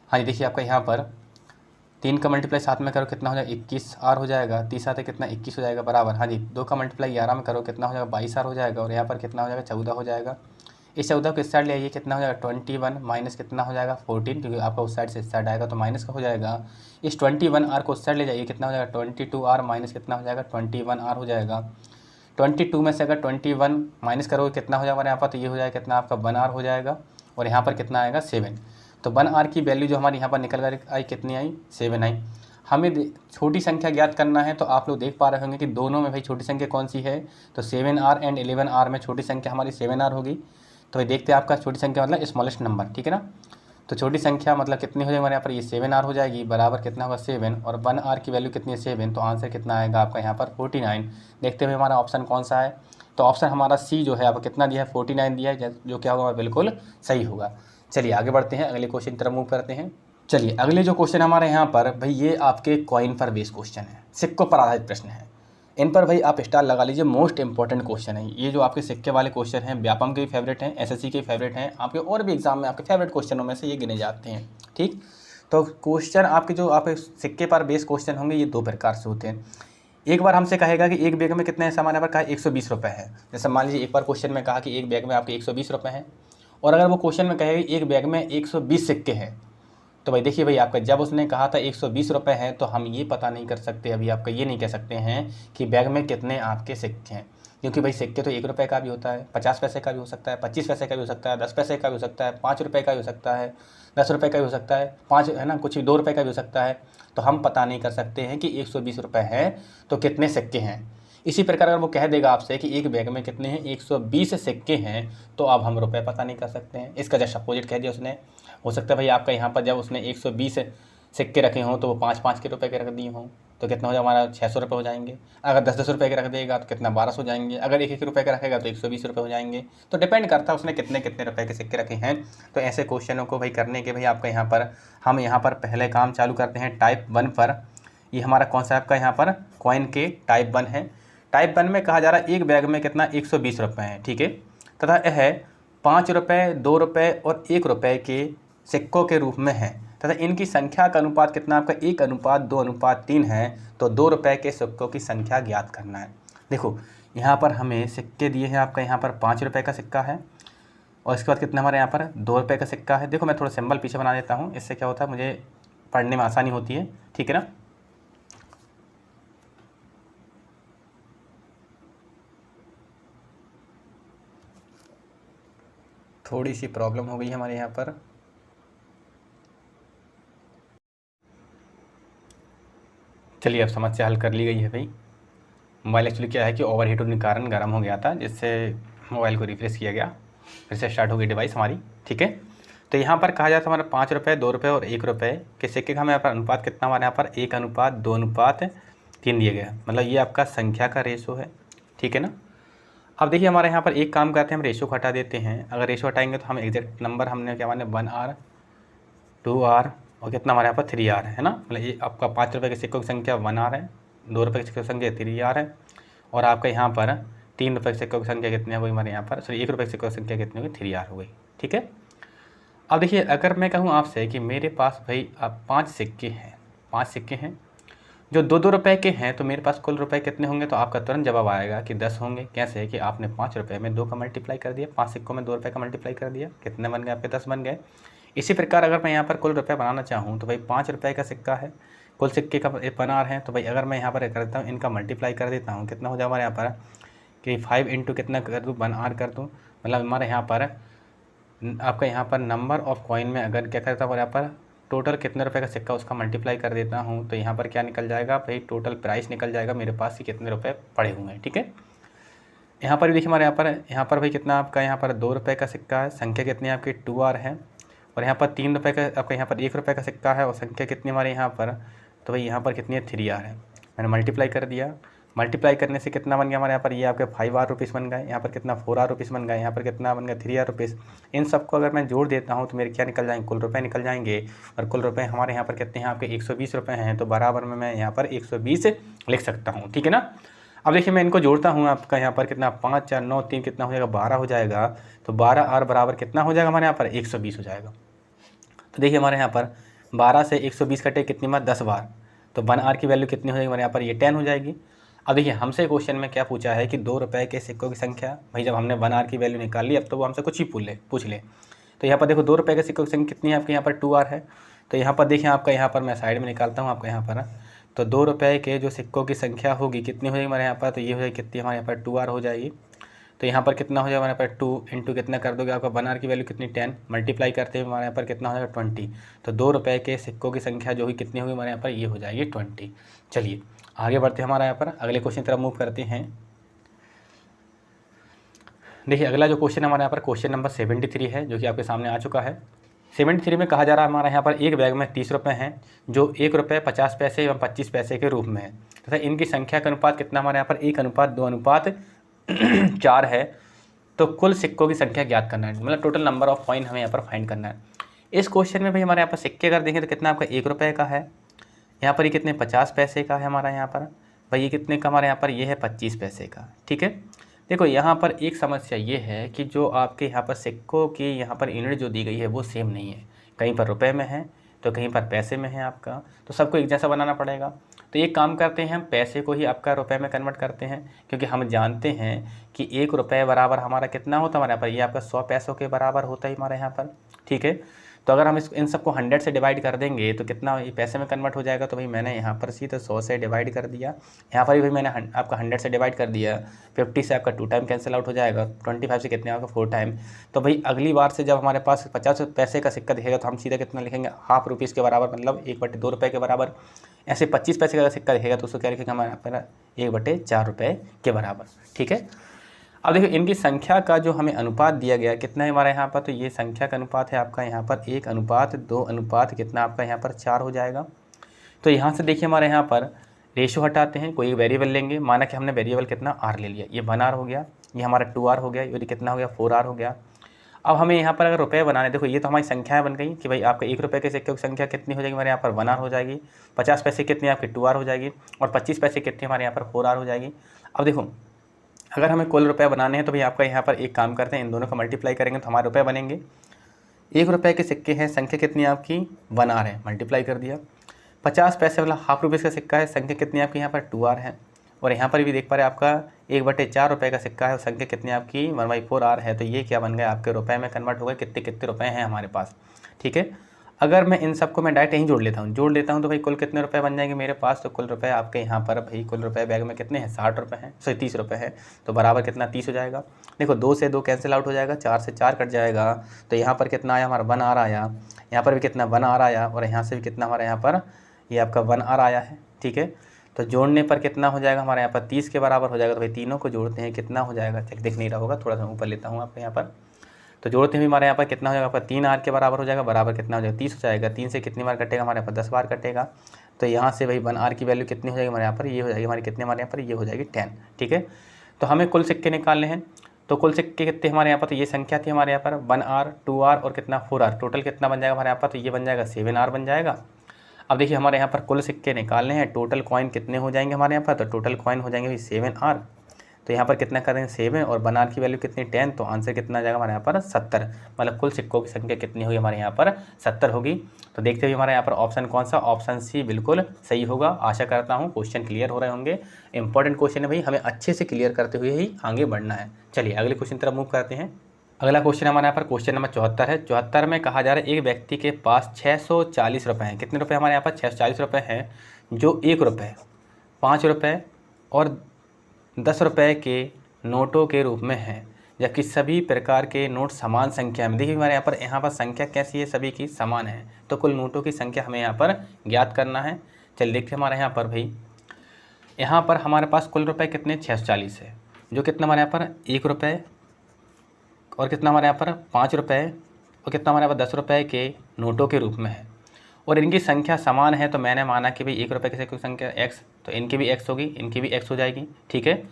हाँ जी, देखिए आपका यहाँ पर 3 का मल्टीप्लाई साथ में करो कितना हो जाएगा 21r हो जाएगा, 30 आते कितना 21 हो जाएगा बराबर, हाँ जी, 2 का मल्टीप्लाई 11 में करो कितना हो जाएगा 22r हो जाएगा और यहाँ पर कितना हो जाएगा 14 हो जाएगा। इस 14 को इस साइड ले आइए कितना हो जाएगा 21 माइनस कितना हो जाएगा 14, क्योंकि आपका उस साइड से इस साइड आएगा तो माइनस का हो जाएगा। इस 21r को उस साइड ले जाइए कितना हो जाएगा 22r माइनस कितना हो जाएगा 21r हो जाएगा। 22 में से अगर 21 माइनस करोगे कितना हो जाएगा यहाँ पर, तो ये हो जाएगा कितना आपका 1r हो जाएगा और यहाँ पर कितना आएगा 7। तो 1r की वैल्यू जो हमारी यहाँ पर निकल कर आई कितनी आई 7 आई। हमें छोटी संख्या ज्ञात करना है तो आप लोग देख पा रहे होंगे कि दोनों में भाई छोटी संख्या कौन सी है, तो 7r एंड 11r में छोटी संख्या हमारी 7r होगी। तो भाई देखते हैं आपका छोटी संख्या मतलब स्मॉलेस्ट नंबर, ठीक है ना। तो छोटी संख्या मतलब कितनी हो जाएगी हमारे यहाँ पर, ये 7r हो जाएगी बराबर कितना होगा 7 और 1r की वैल्यू कितनी है 7, तो आंसर कितना आएगा आपका यहाँ पर 49। देखते हुए हमारा ऑप्शन कौन सा है, तो ऑप्शन हमारा सी जो है आपको कितना दिया है 49 दिया है, जो क्या होगा बिल्कुल सही होगा। चलिए आगे बढ़ते हैं, अगले क्वेश्चन की तरफ मूव करते हैं। चलिए अगले जो क्वेश्चन हमारे यहाँ पर भाई ये आपके कॉइन पर बेस्ड क्वेश्चन है, सिक्कों पर आधारित प्रश्न है। इन पर भाई आप स्टार लगा लीजिए, मोस्ट इंपॉर्टेंट क्वेश्चन है ये। जो आपके सिक्के वाले क्वेश्चन हैं व्यापम के भी फेवरेट हैं, एसएससी के फेवरेट हैं, आपके और भी एग्जाम में आपके फेवरेट क्वेश्चनों में से ये गिने जाते हैं। ठीक, तो क्वेश्चन आपके जो आप सिक्के पर बेस्ड क्वेश्चन होंगे ये 2 प्रकार से होते हैं। एक बार हमसे कहेगा कि एक बैग में कितने सामान पर कहा 120 रुपये है। जैसे मान लीजिए एक बार क्वेश्चन में कहा कि एक बैग में आपके 120 रुपये हैं, और अगर वो क्वेश्चन में कहेगा एक बैग में 120 सिक्के हैं, तो भाई देखिए भाई आपका जब उसने कहा था 120 रुपये है तो हम ये पता नहीं कर सकते, अभी आपका ये नहीं कह सकते हैं कि बैग में कितने आपके सिक्के हैं, क्योंकि भाई सिक्के तो 1 रुपये का भी होता है, 50 पैसे का भी हो सकता है, 25 पैसे का भी हो सकता है, 10 पैसे का भी हो सकता है, 5 रुपये का भी हो सकता है, 10 रुपये का भी हो सकता है, 5 है ना, कुछ 2 रुपये का भी हो सकता है। तो हम पता नहीं कर सकते हैं कि 120 रुपये है तो कितने सिक्के हैं। इसी प्रकार अगर वो कह देगा आपसे कि एक बैग में कितने हैं 120 सिक्के हैं, तो अब हम रुपए पता नहीं कर सकते हैं। इसका जस्ट अपोजिट कह दिया उसने। हो सकता है भाई आपका यहाँ पर जब उसने 120 सिक्के रखे हों तो वो 5-5 के रुपए के रख दिए हों, तो कितना हो जाएगा हमारा 600 रुपये हो जाएंगे। अगर 10-10 रुपये के रख देगा तो कितना 1200 हो जाएंगे। अगर 1-1 रुपये का रखेगा तो 120 रुपये हो जाएंगे। तो डिपेंड करता है उसने कितने कितने रुपये के सिक्के रखे हैं। तो ऐसे क्वेश्चनों को भाई करने के भाई आपका यहाँ पर हम यहाँ पर पहले काम चालू करते हैं टाइप 1 पर। ये हमारा कौन सा आपका यहाँ पर कॉइन के टाइप 1 है। टाइप 1 में कहा जा रहा है एक बैग में कितना 120 रुपये हैं, ठीक है, तथा यह 5 रुपये, 2 रुपये और 1 रुपये के सिक्कों के रूप में है, तथा इनकी संख्या का अनुपात कितना आपका 1:2:3 है। तो 2 रुपये के सिक्कों की संख्या ज्ञात करना है। देखो यहाँ पर हमें सिक्के दिए हैं, आपका यहाँ पर 5 रुपये का सिक्का है और इसके बाद कितना हमारे यहाँ पर 2 रुपये का सिक्का है। देखो मैं थोड़ा सिंबल पीछे बना देता हूँ, इससे क्या होता है मुझे पढ़ने में आसानी होती है, ठीक है ना। थोड़ी सी प्रॉब्लम हो गई है हमारे यहाँ पर। चलिए अब समस्या हल कर ली गई है भाई। मोबाइल एक्चुअली क्या है कि ओवरहीट होने के कारण गर्म हो गया था, जिससे मोबाइल को रिफ्रेश किया गया, फिर से स्टार्ट हो गई डिवाइस हमारी, ठीक है। तो यहाँ पर कहा जाता है हमारा 5 रुपये, 2 रुपये और 1 रुपये के सिक्के का हमें यहाँ पर अनुपात कितना हमारे यहाँ पर 1:2:3 दिया गया। मतलब ये आपका संख्या का रेशो है, ठीक है ना। अब देखिए हमारे यहाँ पर एक काम करते हैं, हम रेशो को हटा देते हैं। अगर रेशो हटाएंगे तो हम एग्जैक्ट नंबर हमने क्या माने 1r 2r और कितना हमारे यहाँ पर 3r है ना। मतलब ये आपका 5 रुपये के सिक्कों की संख्या 1r है, 2 रुपये के सिक्कों की संख्या 3r है, और आपका यहाँ पर 3 रुपये के सिक्कों की संख्या कितनी हो गई हमारे यहाँ पर, सॉरी 1 रुपये के सिक्कों की संख्या कितनी हो गई 3r हो गई, ठीक है। अब देखिए अगर मैं कहूँ आपसे कि मेरे पास भाई अब 5 सिक्के हैं, 5 सिक्के हैं जो 2-2 रुपये के हैं, तो मेरे पास कुल रुपए कितने होंगे, तो आपका तुरंत जवाब आएगा कि 10 होंगे। कैसे है कि आपने 5 रुपये में 2 का मल्टीप्लाई कर दिया, 5 सिक्कों में 2 रुपये का मल्टीप्लाई कर दिया, कितने बन गए आपके 10 बन गए। इसी प्रकार अगर मैं यहाँ पर कुल रुपये बनाना चाहूँ तो भाई 5 रुपये का सिक्का है, कुल सिक्के का 1r है, तो भाई अगर मैं यहाँ पर कर देता हूँ इनका मल्टीप्लाई कर देता हूँ, कितना हो जाए हमारे यहाँ पर कि 5 इंटू कितना कर दूँ 1r कर दूँ। मतलब हमारे यहाँ पर आपका यहाँ पर नंबर ऑफ कॉइन में अगर क्या करता हूँ यहाँ पर टोटल कितने रुपए का सिक्का उसका मल्टीप्लाई कर देता हूँ, तो यहाँ पर क्या निकल जाएगा भाई टोटल प्राइस निकल जाएगा मेरे पास कि कितने रुपए पड़े हुए हैं, ठीक है। यहाँ पर भी देखिए हमारे यहाँ पर भाई कितना आपका यहाँ पर 2 रुपये का सिक्का है, संख्या कितनी है आपकी 2r है, और यहाँ पर 3 रुपये का आपका यहाँ पर 1 रुपये का सिक्का है और संख्या कितनी हमारे यहाँ पर, तो भाई यहाँ पर कितनी है 3r है। मैंने मल्टीप्लाई कर दिया मल्टीप्लाई करने से कितना बन गया हमारे यहाँ पर, ये आपके 5 रुपीज़ बन गए, यहाँ पर कितना 4 रुपीज़ बन गए, यहाँ पर कितना बन गया 3 रुपीज़। इन सबको अगर मैं जोड़ देता हूँ तो मेरे क्या निकल जाएंगे, कुल रुपए निकल जाएंगे। और कुल रुपए हमारे यहाँ पर कितने हैं आपके 120 रुपये हैं, तो बराबर में मैं यहाँ पर 120 लिख सकता हूँ, ठीक है ना। अब देखिए मैं इनको जोड़ता हूँ, आपका यहाँ पर कितना 5 4 9 3 कितना हो जाएगा 12 हो जाएगा। तो 12R बराबर कितना हो जाएगा हमारे यहाँ पर 120 हो जाएगा। तो देखिए हमारे यहाँ पर 12 से 120 कटे कितनी बार 10 बार, तो 1R की वैल्यू कितनी हो जाएगी हमारे यहाँ पर, ये 10 हो जाएगी। अब देखिए हमसे क्वेश्चन में क्या पूछा है कि 2 रुपये के सिक्कों की संख्या। भाई जब हमने 1R की वैल्यू निकाल ली, अब तो वो हमसे कुछ ही पूछ ले। तो यहाँ पर देखो 2 रुपये के सिक्कों की संख्या कितनी है आपके यहाँ पर 2R है। तो यहाँ पर देखिए आपका यहाँ पर मैं साइड में निकालता हूँ आपका यहाँ पर, तो 2 रुपये के जो सिक्कों की संख्या होगी कितनी हो जाएगी हमारे यहाँ पर, तो ये हो जाएगी कितनी हमारे यहाँ पर 2R हो जाएगी। तो यहाँ पर कितना हो जाएगा हमारे यहाँ पर 2 इंटू कितना कर दोगे आपका 1R की वैल्यू कितनी 10, मल्टीप्लाई करते हैं हमारे यहाँ पर कितना हो जाएगा 20। तो 2 रुपये के सिक्कों की संख्या जो हुई कितनी होगी हमारे यहाँ पर, ये हो जाएगी 20। चलिए आगे बढ़ते हैं हमारे यहाँ पर अगले क्वेश्चन की तरफ मूव करते हैं। देखिए अगला जो क्वेश्चन हमारे यहाँ पर क्वेश्चन नंबर 73 है, जो कि आपके सामने आ चुका है। 73 में कहा जा रहा है हमारे यहाँ पर एक बैग में 30 रुपये हैं, जो 1 रुपये 50 पैसे एवं 25 पैसे के रूप में है तथा इनकी संख्या का अनुपात कितना हमारे यहाँ पर 1:2:4 है। तो कुल सिक्कों की संख्या ज्ञात करना है, मतलब टोटल नंबर ऑफ कॉइन हमें यहाँ पर फाइंड करना है। इस क्वेश्चन में भाई हमारे यहाँ पर सिक्के अगर देखें तो कितना आपका 1 रुपये का है, यहाँ पर ये कितने 50 पैसे का है हमारा यहाँ पर, भाई ये कितने का हमारे यहाँ पर, ये है 25 पैसे का, ठीक है। देखो यहाँ पर एक समस्या ये है कि जो आपके यहाँ पर सिक्कों की यहाँ पर यूनिट जो दी गई है वो सेम नहीं है, कहीं पर रुपए में है तो कहीं पर पैसे में है आपका, तो सबको एक जैसा बनाना पड़ेगा। तो एक काम करते हैं, हम पैसे को ही आपका रुपए में कन्वर्ट करते हैं, क्योंकि हम जानते हैं कि 1 रुपये बराबर हमारा कितना होता है हमारे यहाँ पर, ये आपका 100 पैसों के बराबर होता है हमारे यहाँ पर, ठीक है। तो अगर हम इन सबको 100 से डिवाइड कर देंगे तो कितना ये पैसे में कन्वर्ट हो जाएगा। तो भाई मैंने यहाँ पर सीधे 100 से डिवाइड कर दिया, यहाँ पर भी भाई मैंने आपका 100 से डिवाइड कर दिया, 50 से आपका 2 टाइम कैंसिल आउट हो जाएगा, 25 से कितने आपका 4 टाइम। तो भाई अगली बार से जब हमारे पास 50 पैसे का सिक्का दिखेगा तो हम सीधा कितना लिखेंगे, ½ रुपीज़ के बराबर, मतलब 1/2 रुपये के बराबर। ऐसे 25 पैसे का सिक्का दिखेगा तो उसको क्या लिखेंगे हमारे यहाँ पर 1/4 रुपये के बराबर, ठीक है। अब देखो इनकी संख्या का जो हमें अनुपात दिया गया कितना है हमारे यहाँ पर, तो ये संख्या का अनुपात है आपका यहाँ पर 1:2 कितना आपका यहाँ पर 4 हो जाएगा। तो यहाँ से देखिए हमारे यहाँ पर रेशो हटाते हैं, कोई वेरिएबल लेंगे, माना कि हमने वेरिएबल कितना R ले लिया, ये 1R हो गया, ये हमारा 2R हो गया, ये कितना हो गया 4R हो गया। अब हमें यहाँ पर अगर रुपये बनाने, देखो ये तो हमारी संख्याएं बन गई कि भाई आपका 1 रुपये के सिक्के की संख्या कितनी हो जाएगी हमारे यहाँ पर 1R हो जाएगी, 50 पैसे कितनी आपकी 2R हो जाएगी, और 25 पैसे कितनी हमारे यहाँ पर 4R हो जाएगी। अब देखो अगर हमें कुल रुपये बनाने हैं तो भाई आपका यहाँ पर एक काम करते हैं, इन दोनों को मल्टीप्लाई करेंगे तो हमारे रुपये बनेंगे। 1 रुपये के सिक्के हैं, संख्या कितनी आपकी 1R है, मल्टीप्लाई कर दिया। 50 पैसे वाला ½ रुपये का सिक्का है, संख्या कितनी आपकी यहाँ पर 2R है, और यहाँ पर भी देख पा रहे हैं आपका 1/4 रुपये का सिक्का है, संख्या कितनी आपकी 1/4R है। तो ये क्या बन गया आपके रुपए में कन्वर्ट हो गए, कितने कितने रुपए हैं हमारे पास, ठीक है। अगर मैं इन सबको मैं डायरेक्ट यहीं जोड़ लेता हूँ तो भाई कुल कितने रुपए बन जाएंगे मेरे पास, तो कुल रुपए आपके यहाँ पर भाई कुल रुपए बैग में कितने हैं 60 रुपये हैं, 30 रुपये है, तो बराबर कितना 30 हो जाएगा। देखो 2 से 2 कैंसिल आउट हो जाएगा, 4 से 4 कट जाएगा, तो यहाँ पर कितना आया हमारा 1R आया, यहाँ पर भी कितना 1R आया, और यहाँ से भी कितना हमारे यहाँ पर ये आपका 1R आया है, ठीक है। तो जोड़ने पर कितना हो जाएगा हमारे यहाँ पर 30 के बराबर हो जाएगा। तो भाई तीनों को जोड़ते हैं कितना हो जाएगा, चलिए देख नहीं रहा होगा, थोड़ा सा ऊपर लेता हूँ आपके यहाँ पर, तो जोड़ते हैं हमारे यहाँ पर कितना हो जाएगा आपका 3R के बराबर हो जाएगा, बराबर कितना हो जाएगा 30 हो जाएगा। 3 से कितनी बार कटेगा हमारे यहाँ पर 10 बार कटेगा, तो यहाँ से भाई 1R की वैल्यू कितनी हो जाएगी हमारे यहाँ पर, ये हो जाएगी हमारी कितने हमारे यहाँ पर, ये हो जाएगी 10, ठीक है। तो हमें कुल सिक्के निकालने हैं, तो कुल सिक्के कितने हमारे यहाँ पर, तो ये संख्या थी हमारे यहाँ पर 1R 2R और कितना 4R, टोटल कितना बन जाएगा हमारे यहाँ पर, तो ये बन जाएगा 7R बन जाएगा। अब देखिए हमारे यहाँ पर कुल सिक्के निकालने हैं, टोटल कॉइन कितने हो जाएंगे हमारे यहाँ पर, तो टोटल कॉइन हो जाएंगे भाई 7R। तो यहाँ पर कितना करेंगे 7 और 1R की वैल्यू कितनी 10, तो आंसर कितना आ जाएगा हमारे यहाँ पर 70, मतलब कुल सिक्कों की संख्या कितनी होगी हमारे यहाँ पर 70 होगी। तो देखते हुए हमारे यहाँ पर ऑप्शन कौन सा, ऑप्शन सी बिल्कुल सही होगा। आशा करता हूँ क्वेश्चन क्लियर हो रहे होंगे, इंपॉर्टेंट क्वेश्चन है भाई, हमें अच्छे से क्लियर करते हुए ही आगे बढ़ना है। चलिए अगले क्वेश्चन तरफ मूव करते हैं। अगला क्वेश्चन हमारे यहाँ पर क्वेश्चन नंबर 74 है। 74 में कहा जा रहा है एक व्यक्ति के पास 640 रुपये हैं, कितने रुपये हमारे यहाँ पर 640 रुपये हैं, जो 1 रुपये 5 रुपये और 10 रुपये के नोटों के रूप में हैं, जबकि सभी प्रकार के नोट समान संख्या में। देखिए हमारे यहाँ पर संख्या कैसी है, सभी की समान है, तो कुल नोटों की संख्या हमें यहाँ पर ज्ञात करना है। चलिए देखिए हमारे यहाँ पर भाई यहाँ पर हमारे पास कुल रुपए कितने 640 है, जो कितना हमारे यहाँ पर 1 रुपये और कितना हमारे यहाँ पर 5 रुपये और कितना हमारे यहाँ पर 10 रुपये के नोटों के रूप में है। और इनकी संख्या समान है, तो मैंने माना कि भाई 1 रुपये के सिक्कों की संख्या x, तो इनकी भी x होगी, इनकी भी x हो जाएगी। ठीक है,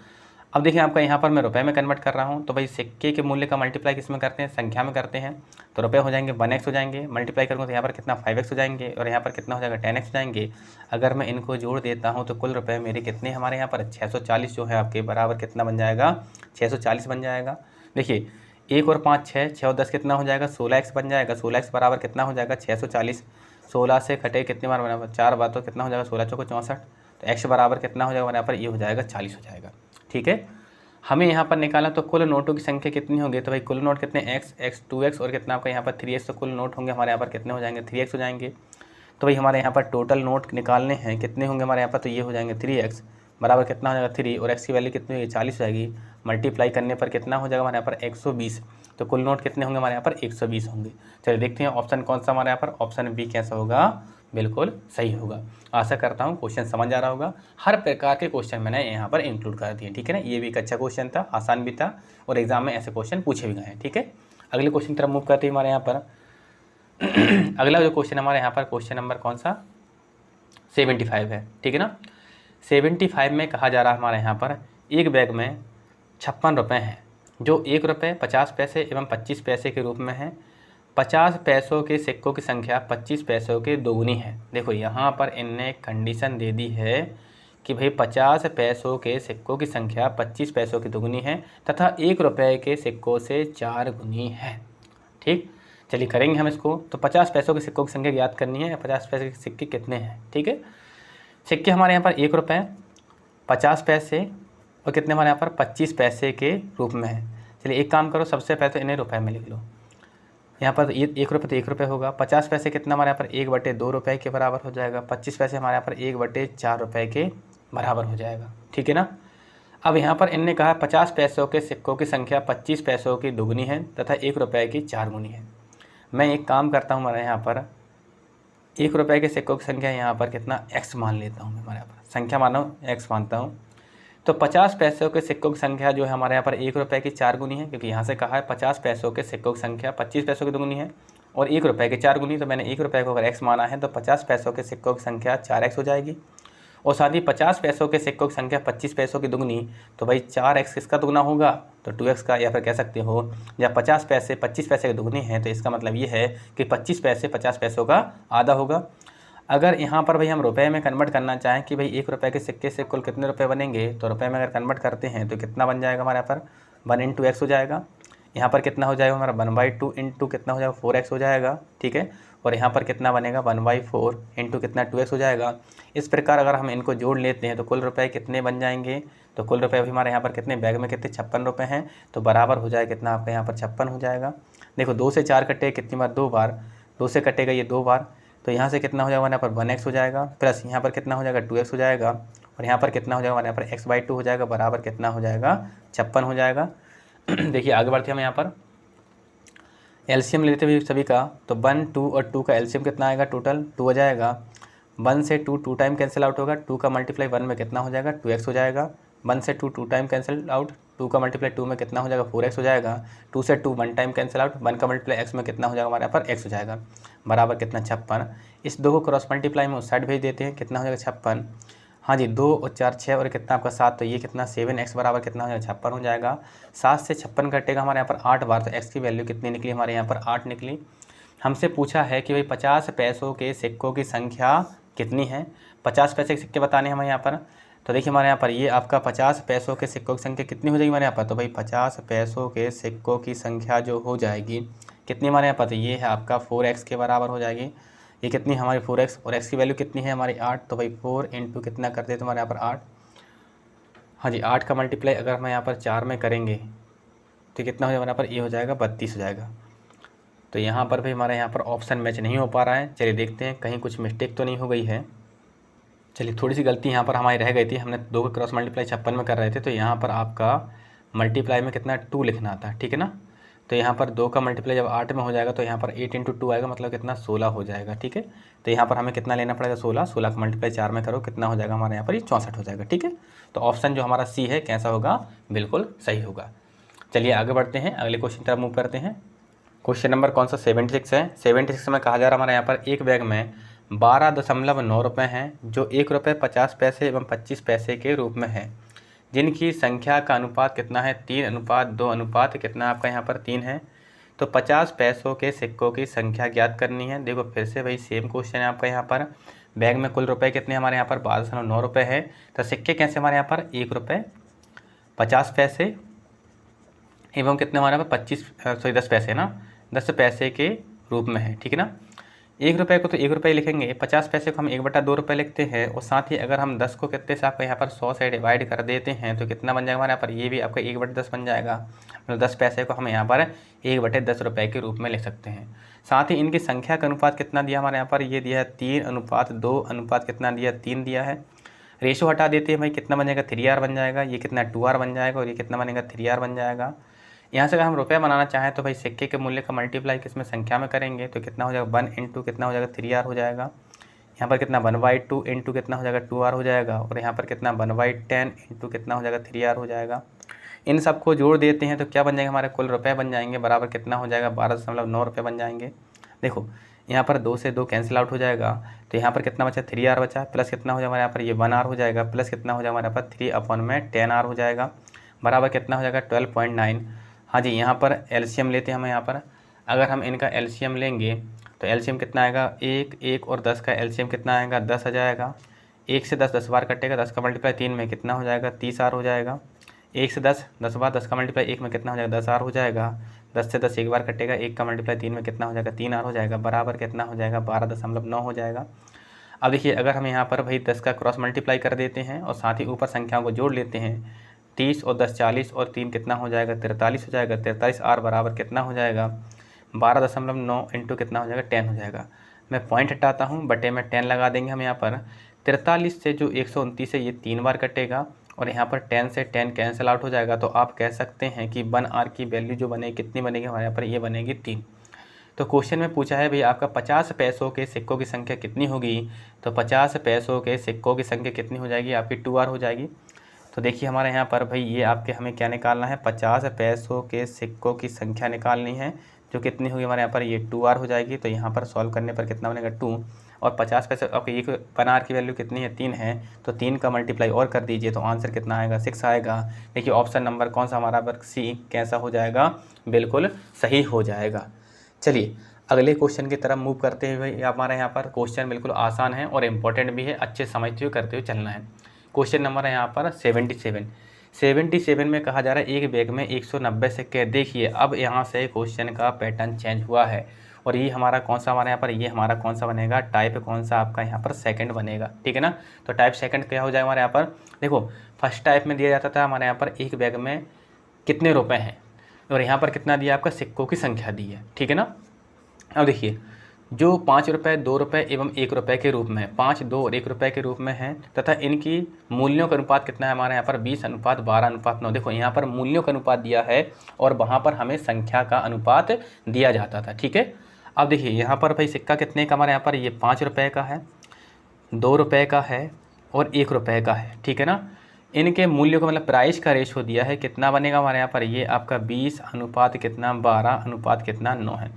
अब देखिए आपका यहाँ पर मैं रुपए में कन्वर्ट कर रहा हूँ, तो भाई सिक्के के मूल्य का मल्टीप्लाई किस में करते हैं, संख्या में करते हैं। तो रुपए हो जाएंगे 1x हो जाएंगे, मल्टीप्लाई करूँगा तो यहाँ पर कितना 5x हो जाएंगे, और यहाँ पर कितना हो जाएगा 10x हो जाएंगे। अगर मैं इनको जोड़ देता हूँ तो कुल रुपए मेरे कितने हमारे यहाँ पर 640 जो है आपके बराबर कितना बन जाएगा, 640 बन जाएगा। देखिए 1 और 5 6, 6 और 10 कितना हो जाएगा, 16x बन जाएगा। 16x बराबर कितना हो जाएगा 640। 16 से कटे कितनी बार बना, 4 बार, तो कितना हो जाएगा 16 चौको 64। तो x बराबर कितना हो जाएगा यहाँ पर, ये हो जाएगा 40 हो जाएगा। ठीक है, हमें यहाँ पर निकाला तो कुल नोटों की संख्या कितनी होगी, तो भाई कुल नोट कितने x 2x और कितना आपका यहाँ पर 3x, तो कुल नोट होंगे हमारे यहाँ पर कितने हो जाएंगे 3x हो जाएंगे। तो भाई हमारे यहाँ पर टोटल नोट निकालने हैं, कितने होंगे हमारे यहाँ पर, तो ये हो जाएंगे 3x बराबर कितना हो जाएगा 3, और x की वैल्यू कितनी होगी 40 हो जाएगी। मल्टीप्लाई करने पर कितना हो जाएगा हमारे यहाँ पर 120, तो कुल नोट कितने होंगे हमारे यहाँ पर 120 होंगे। चलिए देखते हैं ऑप्शन कौन सा हमारे यहाँ पर, ऑप्शन बी कैसा होगा, बिल्कुल सही होगा। आशा करता हूँ क्वेश्चन समझ आ रहा होगा। हर प्रकार के क्वेश्चन मैंने यहाँ पर इंक्लूड कर दिए। ठीक है ना, ये भी एक अच्छा क्वेश्चन था, आसान भी था, और एग्जाम में ऐसे क्वेश्चन पूछे भी गए हैं। ठीक है, अगले क्वेश्चन की तरफ मूव करते हैं हमारे यहाँ पर। अगला जो क्वेश्चन हमारे यहाँ पर, क्वेश्चन नंबर कौन सा 75 है। ठीक है ना, 75 में कहा जा रहा है हमारे यहाँ पर एक बैग में 56 रुपये हैं, जो 1 रुपये 50 पैसे एवं 25 पैसे के रूप में है। 50 पैसों के सिक्कों की संख्या 25 पैसों के दोगुनी है। देखो यहाँ पर इनने कंडीशन दे दी है कि भाई 50 पैसों के सिक्कों की संख्या 25 पैसों की दोगुनी है तथा 1 रुपये के सिक्कों से 4 गुनी है। ठीक, चलिए करेंगे हम इसको। तो 50 पैसों के सिक्कों की संख्या ज्ञात करनी है। 50 पैसे के सिक्के कितने हैं। ठीक है, सिक्के हमारे यहाँ पर 1 रुपये 50 पैसे और कितने हमारे यहाँ पर 25 पैसे के रूप में है। चलिए एक काम करो, सबसे पहले तो इन्हें रुपए में लिख लो। यहाँ पर ये 1 रुपये तो 1 रुपये होगा। 50 पैसे कितना हमारे यहाँ पर 1/2 रुपये के बराबर हो जाएगा। 25 पैसे हमारे यहाँ पर 1/4 रुपये के बराबर हो जाएगा। ठीक है ना, अब यहाँ पर इनने कहा 50 पैसों के सिक्कों की संख्या 25 पैसों की दुगनी है तथा 1 रुपये की 4 गुनी है। मैं एक काम करता हूँ, हमारे यहाँ पर 1 रुपये के सिक्कों की संख्या यहाँ पर कितना x मान लेता हूँ। मैं हमारे यहाँ पर संख्या माना हूँ x मानता हूँ। तो 50 पैसों के सिक्कों की संख्या जो है हमारे यहाँ पर 1 रुपये की 4 गुनी है, क्योंकि यहाँ से कहा है 50 पैसों के सिक्कों की संख्या 25 पैसों की दुगुनी है और 1 रुपये के 4 गुनी। तो मैंने 1 रुपये को अगर x माना है तो 50 पैसों के सिक्कों की संख्या 4x हो जाएगी। और साथ ही 50 पैसों के सिक्कों की संख्या 25 पैसों की दुगनी, तो भाई 4x किसका दुगना होगा, तो 2x का, या फिर कह सकते हो जब 50 पैसे 25 पैसे के दुगनी हैं तो इसका मतलब ये है कि 25 पैसे 50 पैसों का आधा होगा। अगर यहाँ पर भाई हम रुपए में कन्वर्ट करना चाहें कि भाई 1 रुपये के सिक्के से कुल कितने रुपए बनेंगे, तो रुपए में अगर कन्वर्ट करते हैं तो कितना बन जाएगा हमारे यहाँ पर 1 × x हो जाएगा। यहाँ पर कितना हो जाएगा हमारा 1/2 इंटू कितना हो जाएगा 4x हो जाएगा। ठीक है, और यहाँ पर कितना बनेगा 1/4 इंटू कितना 2x हो जाएगा। इस प्रकार अगर हम इनको जोड़ लेते हैं तो कुल रुपए कितने बन जाएंगे, तो कुल रुपए अभी हमारे यहाँ पर कितने, बैग में कितने 56 रुपये हैं, तो बराबर हो जाएगा कितना आपका यहाँ पर 56 हो जाएगा। देखो 2 से 4 कटे कितनी बार, 2 बार, 2 से कटेगा ये 2 बार, तो यहाँ से कितना हो जाएगा यहाँ पर 1x हो जाएगा, प्लस यहाँ पर कितना हो जाएगा 2x हो जाएगा, और यहाँ पर कितना हो जाएगा यहाँ पर x/2 हो जाएगा, बराबर कितना हो जाएगा 56 हो जाएगा। देखिए आगे बढ़ते हैं हम यहाँ पर एलसीएम लेते हुए सभी का, तो 1 2 और 2 का एलसीएम कितना आएगा, टोटल 2 हो जाएगा। 1 से 2 टाइम कैंसिल आउट होगा, 2 का मल्टीप्लाई 1 में कितना हो जाएगा 2x हो जाएगा। 1 से 2 टाइम कैंसिल आउट, 2 का मल्टीप्लाई 2 में कितना हो जाएगा 4x हो जाएगा। 2 से 2 1 टाइम कैंसिल आउट, 1 का मल्टीप्लाई x में कितना हो जाएगा हमारे यहाँ पर x हो जाएगा, बराबर कितना 56। इस 2 को क्रॉस मल्टीप्लाई में उस साइड भेज देते हैं, कितना हो जाएगा 56। हाँ जी, 2 और 4 6 और कितना आपका 7, तो ये कितना 7x बराबर कितना हो जाएगा 56 हो जाएगा। 7 से 56 कटेगा हमारे यहाँ पर 8 बार, तो x की वैल्यू कितनी निकली हमारे यहाँ पर 8 निकली। हमसे पूछा है कि भाई 50 पैसों के सिक्कों की संख्या कितनी है। 50 पैसे के सिक्के बताने हमें यहाँ पर, तो देखिए हमारे यहाँ पर ये आपका 50 पैसों के सिक्कों की संख्या कितनी हो जाएगी हमारे यहाँ पर, तो भाई 50 पैसों के सिक्कों की संख्या जो हो जाएगी कितनी हमारे यहाँ पर, तो ये है आपका 4x के बराबर हो जाएगी। ये कितनी हमारी 4x, और x की वैल्यू कितनी है हमारी 8, तो भाई 4 इंटू कितना करते हैं तुम्हारे यहाँ पर 8। हाँ जी, 8 का मल्टीप्लाई अगर हम यहाँ पर 4 में करेंगे तो कितना हो जाएगा यहाँ पर, ये हो जाएगा 32 हो जाएगा। तो यहाँ पर भी हमारे यहाँ पर ऑप्शन मैच नहीं हो पा रहा है। चलिए देखते हैं कहीं कुछ मिस्टेक तो नहीं हो गई है। चलिए थोड़ी सी गलती यहाँ पर हमारी रह गई थी, हमने 2 का क्रॉस मल्टीप्लाई 56 में कर रहे थे, तो यहाँ पर आपका मल्टीप्लाई में कितना 2 लिखना था। ठीक है ना, तो यहाँ पर 2 का मल्टीप्लाई जब 8 में हो जाएगा तो यहाँ पर 8 × 2 आएगा, मतलब कितना 16 हो जाएगा। ठीक है, तो यहाँ पर हमें कितना लेना पड़ेगा 16 का मल्टीप्लाई 4 में करो, कितना हो जाएगा हमारे यहाँ पर ये 64 हो जाएगा। ठीक है, तो ऑप्शन जो हमारा सी है कैसा होगा, बिल्कुल सही होगा। चलिए आगे बढ़ते हैं, अगले क्वेश्चन की तरफ मूव करते हैं। क्वेश्चन नंबर कौन सा 76 है। 76 में कहा जा रहा है हमारे यहाँ पर एक बैग में 12.9 रुपये हैं, जो 1 रुपये 50 पैसे एवं 25 पैसे के रूप में है, जिनकी संख्या का अनुपात कितना है 3:2 अनुपात कितना आपका यहाँ पर 3 है। तो 50 पैसों के सिक्कों की संख्या ज्ञात करनी है। देखो फिर से भाई सेम क्वेश्चन है आपका यहाँ पर। बैग में कुल रुपए कितने हमारे यहाँ पर 12.9 रुपये है, तो सिक्के कैसे हमारे यहाँ पर 1 रुपये 50 पैसे एवं कितने हमारे यहाँ पर 10 पैसे ना, 10 पैसे के रूप में है, ठीक है ना। 1 रुपये को तो 1 रुपये लिखेंगे, 50 पैसे को हम 1/2 रुपये लिखते हैं, और साथ ही अगर हम 10 को कितने से आपका यहाँ पर 100 से डिवाइड कर देते हैं तो कितना बन जाएगा हमारे यहाँ पर, ये भी आपका 1/10 बन जाएगा। मतलब 10 पैसे को हम यहाँ पर 1/10 रुपये के रूप में लिख सकते हैं। साथ ही इनकी संख्या का अनुपात कितना दिया हमारे यहाँ पर, ये दिया है 3:2 अनुपात कितना दिया 3 दिया है। रेशो हटा देते हैं भाई, कितना बन जाएगा 3R बन जाएगा, ये कितना 2R बन जाएगा, और ये कितना बनेगा 3R बन जाएगा। यहाँ से अगर हम रुपये बनाना चाहें तो भाई सिक्के के मूल्य का मल्टीप्लाई किसमें संख्या में करेंगे, तो कितना हो जाएगा 1 इंटू कितना हो जाएगा 3R हो जाएगा। यहाँ पर कितना 1/2 इंटू कितना हो जाएगा 2R हो जाएगा, और यहाँ पर कितना 1/10 इंटू कितना हो जाएगा 3R हो जाएगा। इन सबको जोड़ देते हैं तो क्या बन जाएगा हमारे कुल रुपये बन जाएंगे, बराबर कितना हो जाएगा 12.9 रुपये बन जाएंगे। देखो यहाँ पर 2 से 2 कैंसिल आउट हो जाएगा, तो यहाँ पर कितना बचा 3R बचा, प्लस कितना हो जाएगा हमारे यहाँ पर ये 1R हो जाएगा, प्लस कितना हो जाएगा हमारे यहाँ पर 3/10R हो जाएगा, बराबर कितना हो जाएगा 12.9। हाँ जी, यहाँ पर एलसीएम लेते हैं हम। यहाँ पर अगर हम इनका एलसीएम लेंगे तो एलसीएम कितना आएगा 1 और 10 का एलसीएम कितना आएगा 10 आ जाएगा। 1 से 10 10 बार कटेगा, 10 का मल्टीप्लाई 3 में कितना हो जाएगा 30R हो जाएगा। 1 से 10 10 बार, 10 का मल्टीप्लाई 1 में कितना हो जाएगा 10R हो जाएगा। 10 से 10 एक बार कटेगा, 1 का मल्टीप्लाई 3 में कितना हो जाएगा 3R हो जाएगा, बराबर कितना हो जाएगा 12.9 हो जाएगा। अब देखिए अगर हम यहाँ पर भाई 10 का क्रॉस मल्टीप्लाई कर देते हैं और साथ ही ऊपर संख्याओं को जोड़ लेते हैं, 30 और 10 40 और 3 कितना हो जाएगा 43 हो जाएगा। 43R बराबर कितना हो जाएगा 12.9 इंटू कितना हो जाएगा 10 हो जाएगा। मैं पॉइंट हटाता हूँ, बटे में 10 लगा देंगे हम यहाँ पर। 43 से जो 129 है ये 3 बार कटेगा, और यहाँ पर 10 से 10 कैंसिल आउट हो जाएगा। तो आप कह सकते हैं कि 1R की वैल्यू जो बनेगी कितनी बनेगी हमारे यहाँ पर, ये बनेगी 3। तो क्वेश्चन में पूछा है भाई आपका 50 पैसों के सिक्कों की संख्या कितनी होगी, तो 50 पैसों के सिक्कों की संख्या कितनी हो जाएगी आपकी 2R हो जाएगी। तो देखिए हमारे यहाँ पर भाई ये आपके हमें क्या निकालना है, 50 पैसों के सिक्कों की संख्या निकालनी है, जो कितनी होगी हमारे यहाँ पर ये 2R हो जाएगी। तो यहाँ पर सॉल्व करने पर कितना बनेगा 2, और 50 पैसे आपके एक 1R की वैल्यू कितनी है 3 है, तो 3 का मल्टीप्लाई और कर दीजिए तो आंसर कितना आएगा 6 आएगा। देखिए ऑप्शन नंबर कौन सा हमारा पर सी कैसा हो जाएगा, बिल्कुल सही हो जाएगा। चलिए अगले क्वेश्चन की तरफ मूव करते हैं। भाई हमारे यहाँ पर क्वेश्चन बिल्कुल आसान है और इम्पोर्टेंट भी है, अच्छे समझते हुए करते हुए चलना है। क्वेश्चन नंबर है यहाँ पर 77 में कहा जा रहा है एक बैग में 190 सिक्के। देखिए अब यहाँ से क्वेश्चन का पैटर्न चेंज हुआ है, और ये हमारा कौन सा हमारे यहाँ पर, ये हमारा कौन सा बनेगा, टाइप कौन सा आपका यहाँ पर सेकंड बनेगा, ठीक है ना। तो टाइप सेकंड क्या हो जाएगा हमारे यहाँ पर, देखो फर्स्ट टाइप में दिया जाता था हमारे यहाँ पर एक बैग में कितने रुपए हैं, और यहाँ पर कितना दिया आपका सिक्कों की संख्या दी है, ठीक है ना। अब देखिए जो 5 रुपये 2 रुपये एवं 1 रुपये के रूप में, 5 2 और 1 रुपये के रूप में है, तथा इनकी मूल्यों का अनुपात कितना है हमारे यहाँ पर 20:12:9। देखो यहाँ पर मूल्यों का अनुपात दिया है और वहाँ पर हमें संख्या का अनुपात दिया जाता था, ठीक है। अब देखिए यहाँ पर भाई सिक्का कितने का हमारे यहाँ पर, ये 5 रुपये का है, 2 रुपये का है और 1 रुपये का है, ठीक है ना। इनके मूल्यों का मतलब प्राइस का रेशो दिया है, कितना बनेगा हमारे यहाँ पर, ये आपका 20:12:9 है।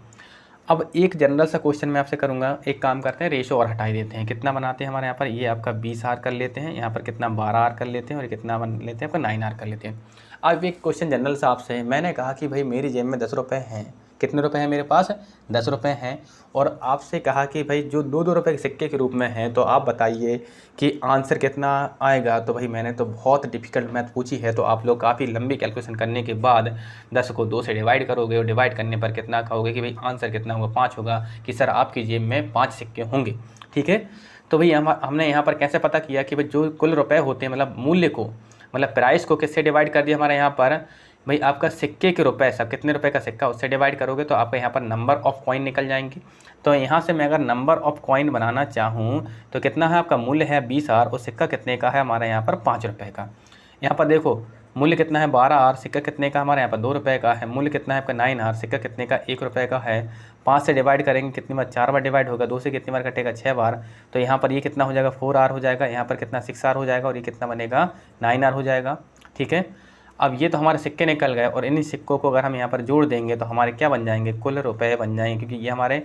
अब एक जनरल सा क्वेश्चन मैं आपसे करूंगा, एक काम करते हैं रेशो और हटाई देते हैं, कितना बनाते हैं हमारे यहाँ पर, ये आपका 20R कर लेते हैं, यहाँ पर कितना 12R कर लेते हैं, और कितना बन लेते हैं आपका 9R कर लेते हैं। अब एक क्वेश्चन जनरल सा आपसे, मैंने कहा कि भाई मेरी जेब में 10 रुपये हैं, कितने रुपए हैं मेरे पास 10 रुपये हैं, और आपसे कहा कि भाई जो 2-2 रुपये के सिक्के के रूप में हैं, तो आप बताइए कि आंसर कितना आएगा। तो भाई मैंने तो बहुत डिफ़िकल्ट मैथ पूछी है, तो आप लोग काफ़ी लंबी कैलकुलेशन करने के बाद 10 को 2 से डिवाइड करोगे, और डिवाइड करने पर कितना कहोगे कि भाई आंसर कितना होगा 5 होगा, कि सर आपकी जेब में 5 सिक्के होंगे, ठीक है। तो भाई हमने यहाँ पर कैसे पता किया कि भाई जो कुल रुपये होते हैं, मतलब मूल्य को, मतलब प्राइस को किससे डिवाइड कर दिया हमारे यहाँ पर, भाई आपका सिक्के के रुपए, सब कितने रुपए का सिक्का उससे डिवाइड करोगे तो आपका यहाँ पर नंबर ऑफ कॉइन निकल जाएंगे। तो यहाँ से मैं अगर नंबर ऑफ कॉइन बनाना चाहूँ तो कितना है आपका मूल्य है 20R, और सिक्का कितने का है हमारे यहाँ पर 5 रुपये का। यहाँ पर देखो मूल्य कितना है 12R, सिक्का कितने का हमारे यहाँ पर 2 रुपये का है, मूल्य कितना है आपका 9R, सिक्का कितने का 1 रुपये का है। 5 से डिवाइड करेंगे कितनी बार, 4 बार डिवाइड होगा, 2 से कितनी बार कटेगा 6 बार, तो यहाँ पर ये कितना हो जाएगा 4R हो जाएगा, यहाँ पर कितना 6R हो जाएगा, और ये कितना बनेगा 9R हो जाएगा, ठीक है। अब ये तो हमारे सिक्के निकल गए, और इन्हीं सिक्कों को अगर हम यहाँ पर जोड़ देंगे तो हमारे क्या बन जाएंगे, कुल रुपए बन जाएंगे, क्योंकि ये हमारे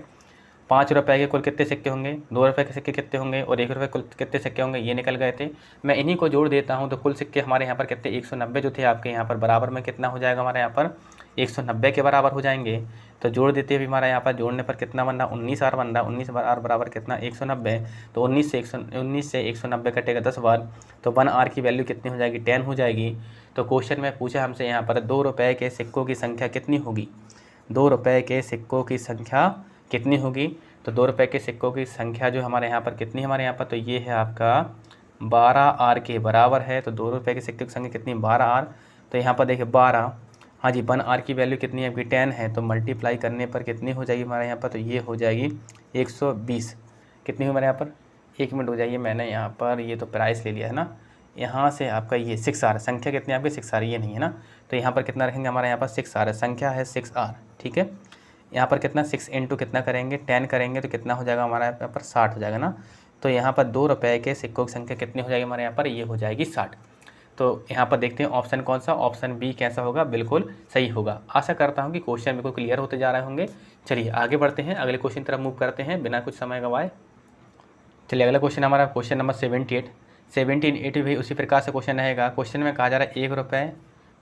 ₹5 के कुल कितने सिक्के होंगे, ₹2 के सिक्के कितने होंगे और ₹1 कुल कितने सिक्के होंगे, ये निकल गए थे। मैं इन्हीं को जोड़ देता हूँ तो कुल सिक्के हमारे यहाँ पर कितने 190 जो थे आपके यहाँ पर बराबर में कितना हो जाएगा हमारे यहाँ पर 190 के बराबर हो जाएंगे। तो जोड़ देते हुए हमारा यहाँ पर जोड़ने पर कितना बन रहा 19R बन रहा, 19R बराबर कितना 190। तो 19 से 190 कटेगा 10 बार, तो 1R की वैल्यू कितनी हो जाएगी 10 हो जाएगी। तो क्वेश्चन में पूछा हमसे यहाँ पर ₹2 के सिक्कों की संख्या कितनी होगी, ₹2 के सिक्कों की संख्या कितनी होगी। तो ₹2 के सिक्कों की संख्या जो हमारे यहाँ पर कितनी हमारे यहाँ पर, तो ये है आपका 12R के बराबर है। तो ₹2 के सिक्के की संख्या कितनी 12R। तो यहाँ पर देखिए 12, हाँ जी 1R की वैल्यू कितनी है आपकी 10 है, तो मल्टीप्लाई करने पर कितनी हो जाएगी हमारे यहाँ पर, तो ये हो जाएगी 120। कितनी हुई हमारे यहाँ पर, 1 मिनट हो जाइए, मैंने यहाँ पर ये तो प्राइस ले लिया है ना, यहाँ से आपका ये 6R संख्या कितनी आपकी 6R ये नहीं है ना, तो यहाँ पर कितना रखेंगे हमारे यहाँ पर 6R संख्या है 6R, ठीक है। यहाँ पर कितना 6 इंटू कितना करेंगे 10 करेंगे तो कितना हो जाएगा हमारा यहाँ पर 60 हो जाएगा ना। तो यहाँ पर ₹2 के सिक्कों की संख्या कितनी हो जाएगी हमारे यहाँ पर, ये हो जाएगी 60। तो यहाँ पर देखते हैं ऑप्शन कौन सा, ऑप्शन बी कैसा होगा, बिल्कुल सही होगा। आशा करता हूँ कि क्वेश्चन बिल्कुल क्लियर होते जा रहे होंगे। चलिए आगे बढ़ते हैं, अगले क्वेश्चन की तरफ मूव करते हैं बिना कुछ समय गंवाए। चलिए अगला क्वेश्चन हमारा क्वेश्चन नंबर 78 भी उसी प्रकार से क्वेश्चन रहेगा। क्वेश्चन में कहा जा रहा है ₹1,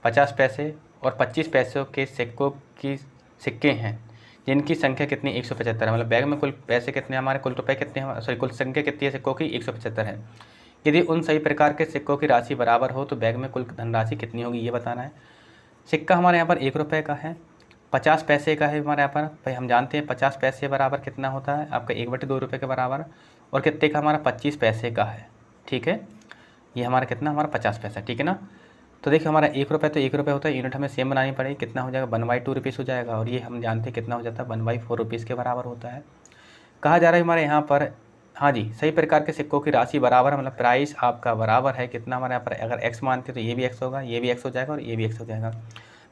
50 पैसे और 25 पैसों के सिक्कों की सिक्के हैं जिनकी संख्या कितनी 175 है। मतलब बैग में कुल पैसे कितने हमारे, कुल रुपए कितने हैं, सॉरी कुल संख्या कितनी है सिक्कों की 175 है। यदि उन सही प्रकार के सिक्कों की राशि बराबर हो तो बैग में कुल धनराशि कितनी होगी ये बताना है। सिक्का हमारे यहाँ पर ₹1 का है, 50 पैसे का है हमारे यहाँ पर, भाई हम जानते हैं 50 पैसे बराबर कितना होता है आपका 1/2 के बराबर, और कितने का हमारा 25 पैसे का है, ठीक है। ये हमारा कितना हमारा 50 पैसा, ठीक है ना। तो देखिए हमारा ₹1 तो ₹1 होता है, यूनिट हमें सेम बनानी पड़ेगी, कितना हो जाएगा 1/2 रुपीज़ हो जाएगा, और ये हम जानते हैं कितना हो जाता है 1/4 रुपीज़ के बराबर होता है। कहा जा रहा है हमारे यहाँ पर, हाँ जी सही प्रकार के सिक्कों की राशि बराबर है, मतलब प्राइस आपका बराबर है कितना हमारे यहाँ पर, अगर x मानते तो ये भी x होगा, ये भी x हो जाएगा और ये भी x हो जाएगा।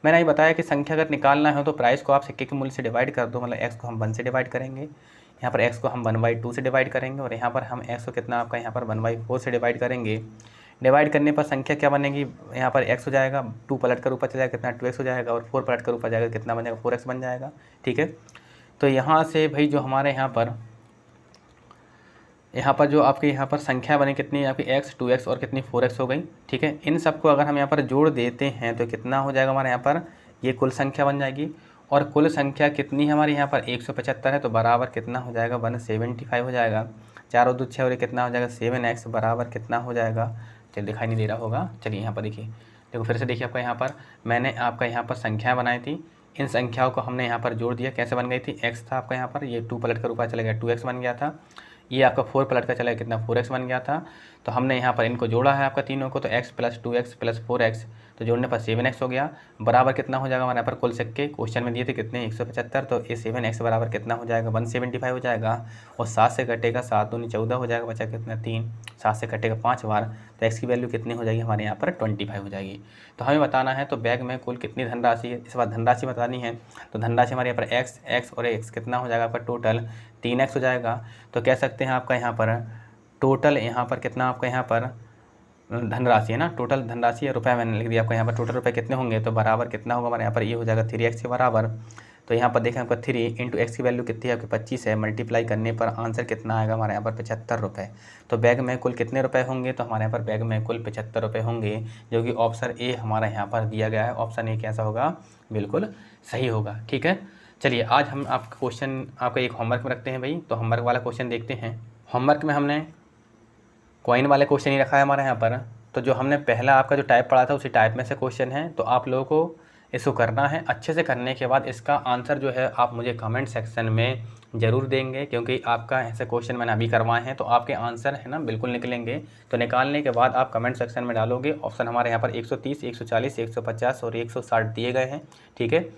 मैंने ये बताया कि संख्या अगर निकालना है तो प्राइस को आप सिक्के के मूल्य से डिवाइड कर दो, मतलब x को हम 1 से डिवाइड करेंगे, यहाँ पर x को हम 1/2 से डिवाइड करेंगे, और यहाँ पर हम x को कितना आपका यहाँ पर 1/4 से डिवाइड करेंगे। डिवाइड करने पर संख्या क्या बनेगी, यहाँ पर x हो जाएगा, 2 पलट कर ऊपर चला जाएगा कितना 2x हो जाएगा, और 4 पलट कर ऊपर जाएगा कितना बन जाएगा 4x बन जाएगा, ठीक है। तो यहाँ से भाई जो हमारे यहाँ पर जो आपके यहाँ पर संख्या बनी कितनी आपकी x 2x और कितनी 4x हो गई, ठीक है। इन सबको अगर हम यहाँ पर जोड़ देते हैं तो कितना हो जाएगा हमारे यहाँ पर, ये कुल संख्या बन जाएगी, और कुल संख्या कितनी है हमारे यहाँ पर 175 है, तो बराबर कितना हो जाएगा 175 हो जाएगा। 4 और 2 6 और ये कितना हो जाएगा 7x बराबर कितना हो जाएगा, चलिए दिखाई नहीं दे रहा होगा, चलिए यहाँ पर देखिए, देखो फिर से देखिए आपका यहाँ पर मैंने आपका यहाँ पर संख्या बनाई थी, इन संख्याओं को हमने यहाँ पर जोड़ दिया, कैसे बन गई थी, x था आपका यहाँ पर, ये 2 पलट कर ऊपर चला गया 2x बन गया था, ये आपका 4 पलट कर चला गया कितना 4x बन गया था। तो हमने यहाँ पर इनको जोड़ा है आपका तीनों को, तो x + 2x + 4x, तो जोड़ने पर 7x हो गया, बराबर कितना हो जाएगा हमारे यहाँ पर कुल सिक्के क्वेश्चन में दिए थे कितने 175, तो ये 7x बराबर कितना हो जाएगा 175 हो जाएगा, और 7 से कटेगा 7 दूनी 14 हो जाएगा, बचा कितना 3, 7 से कटेगा 5 बार, तो x की वैल्यू कितनी हो जाएगी हमारे यहाँ पर 25 हो जाएगी। तो हमें बताना है तो बैग में कुल कितनी धनराशि है, इस बार धनराशि बतानी है। तो धनराशि हमारे यहाँ पर x और x कितना हो जाएगा आपका टोटल 3x हो जाएगा। तो कह सकते हैं आपका यहाँ पर टोटल यहाँ पर कितना आपका यहाँ पर धनराशि है ना, टोटल धनराशि है, रुपये मैंने लिख दिया आपका यहाँ पर टोटल रुपये कितने होंगे, तो बराबर कितना होगा हमारे यहाँ पर, ये हो जाएगा 3x के बराबर। तो यहाँ पर देखें आपका 3 × x की वैल्यू कितनी है आपकी 25 है, मल्टीप्लाई करने पर आंसर कितना आएगा हमारे यहाँ पर 75 रुपये। तो बैग में कुल कितने रुपए होंगे, तो हमारे यहाँ पर बैग में कुल 75 रुपये होंगे, जो कि ऑप्शन ए हमारा यहाँ पर दिया गया है। ऑप्शन ए कैसा होगा, बिल्कुल सही होगा, ठीक है। चलिए आज हम आपका क्वेश्चन आपका एक होमवर्क में रखते हैं भाई, तो होमवर्क वाला क्वेश्चन देखते हैं। होमवर्क में हमने कॉइन वाले क्वेश्चन ही रखा है हमारे यहाँ पर, तो जो हमने पहला आपका जो टाइप पढ़ा था उसी टाइप में से क्वेश्चन है, तो आप लोगों को इसको करना है। अच्छे से करने के बाद इसका आंसर जो है आप मुझे कमेंट सेक्शन में ज़रूर देंगे, क्योंकि आपका ऐसे क्वेश्चन मैंने अभी करवाए हैं, तो आपके आंसर है ना बिल्कुल निकलेंगे। तो निकालने के बाद आप कमेंट सेक्शन में डालोगे। ऑप्शन हमारे यहाँ पर 130, 140, 150 और 160 दिए गए हैं, ठीक है।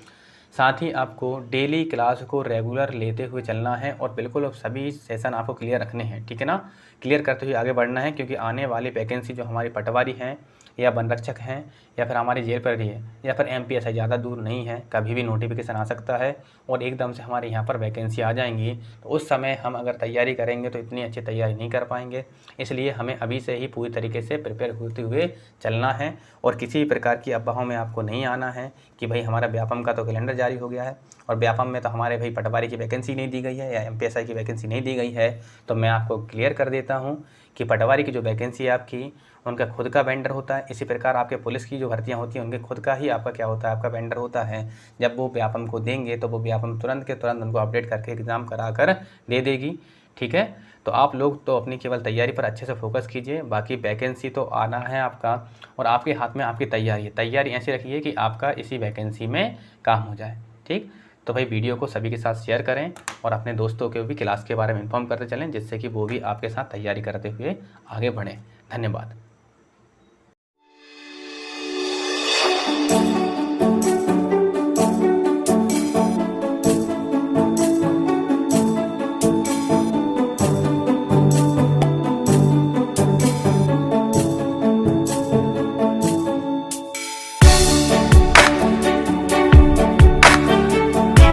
साथ ही आपको डेली क्लास को रेगुलर लेते हुए चलना है, और बिल्कुल सभी सेशन आपको क्लियर रखने हैं, ठीक है ना। क्लियर करते हुए आगे बढ़ना है, क्योंकि आने वाली वैकेंसी जो हमारी पटवारी हैं या वन रक्षक हैं या फिर हमारे जेल पर ही है या फिर MPSI ज़्यादा दूर नहीं है, कभी भी नोटिफिकेशन आ सकता है और एकदम से हमारे यहाँ पर वैकेंसी आ जाएंगी। तो उस समय हम अगर तैयारी करेंगे तो इतनी अच्छी तैयारी नहीं कर पाएंगे। इसलिए हमें अभी से ही पूरी तरीके से प्रिपेयर होते हुए चलना है और किसी भी प्रकार की अफवाहों में आपको नहीं आना है कि भाई हमारा व्यापम का तो कैलेंडर जारी हो गया है और व्यापम में तो हमारे भाई पटवारी की वैकेंसी नहीं दी गई है या MPSI की वैकेंसी नहीं दी गई है। तो मैं आपको क्लियर कर देता हूँ कि पटवारी की जो वैकेंसी है आपकी, उनका खुद का वेंडर होता है। इसी प्रकार आपके पुलिस की जो भर्तियां होती हैं उनके खुद का ही आपका क्या होता है, आपका वेंडर होता है। जब वो व्यापम को देंगे तो वो व्यापम तुरंत के तुरंत उनको अपडेट करके एग्ज़ाम करा कर दे देगी। ठीक है, तो आप लोग तो अपनी केवल तैयारी पर अच्छे से फोकस कीजिए। बाकी वैकेंसी तो आना है आपका और आपके हाथ में आपकी तैयारी ऐसी रखिए कि आपका इसी वैकेंसी में काम हो जाए। ठीक, तो भाई वीडियो को सभी के साथ शेयर करें और अपने दोस्तों को भी क्लास के बारे में इन्फॉर्म करते चलें, जिससे कि वो भी आपके साथ तैयारी करते हुए आगे बढ़ें। धन्यवाद।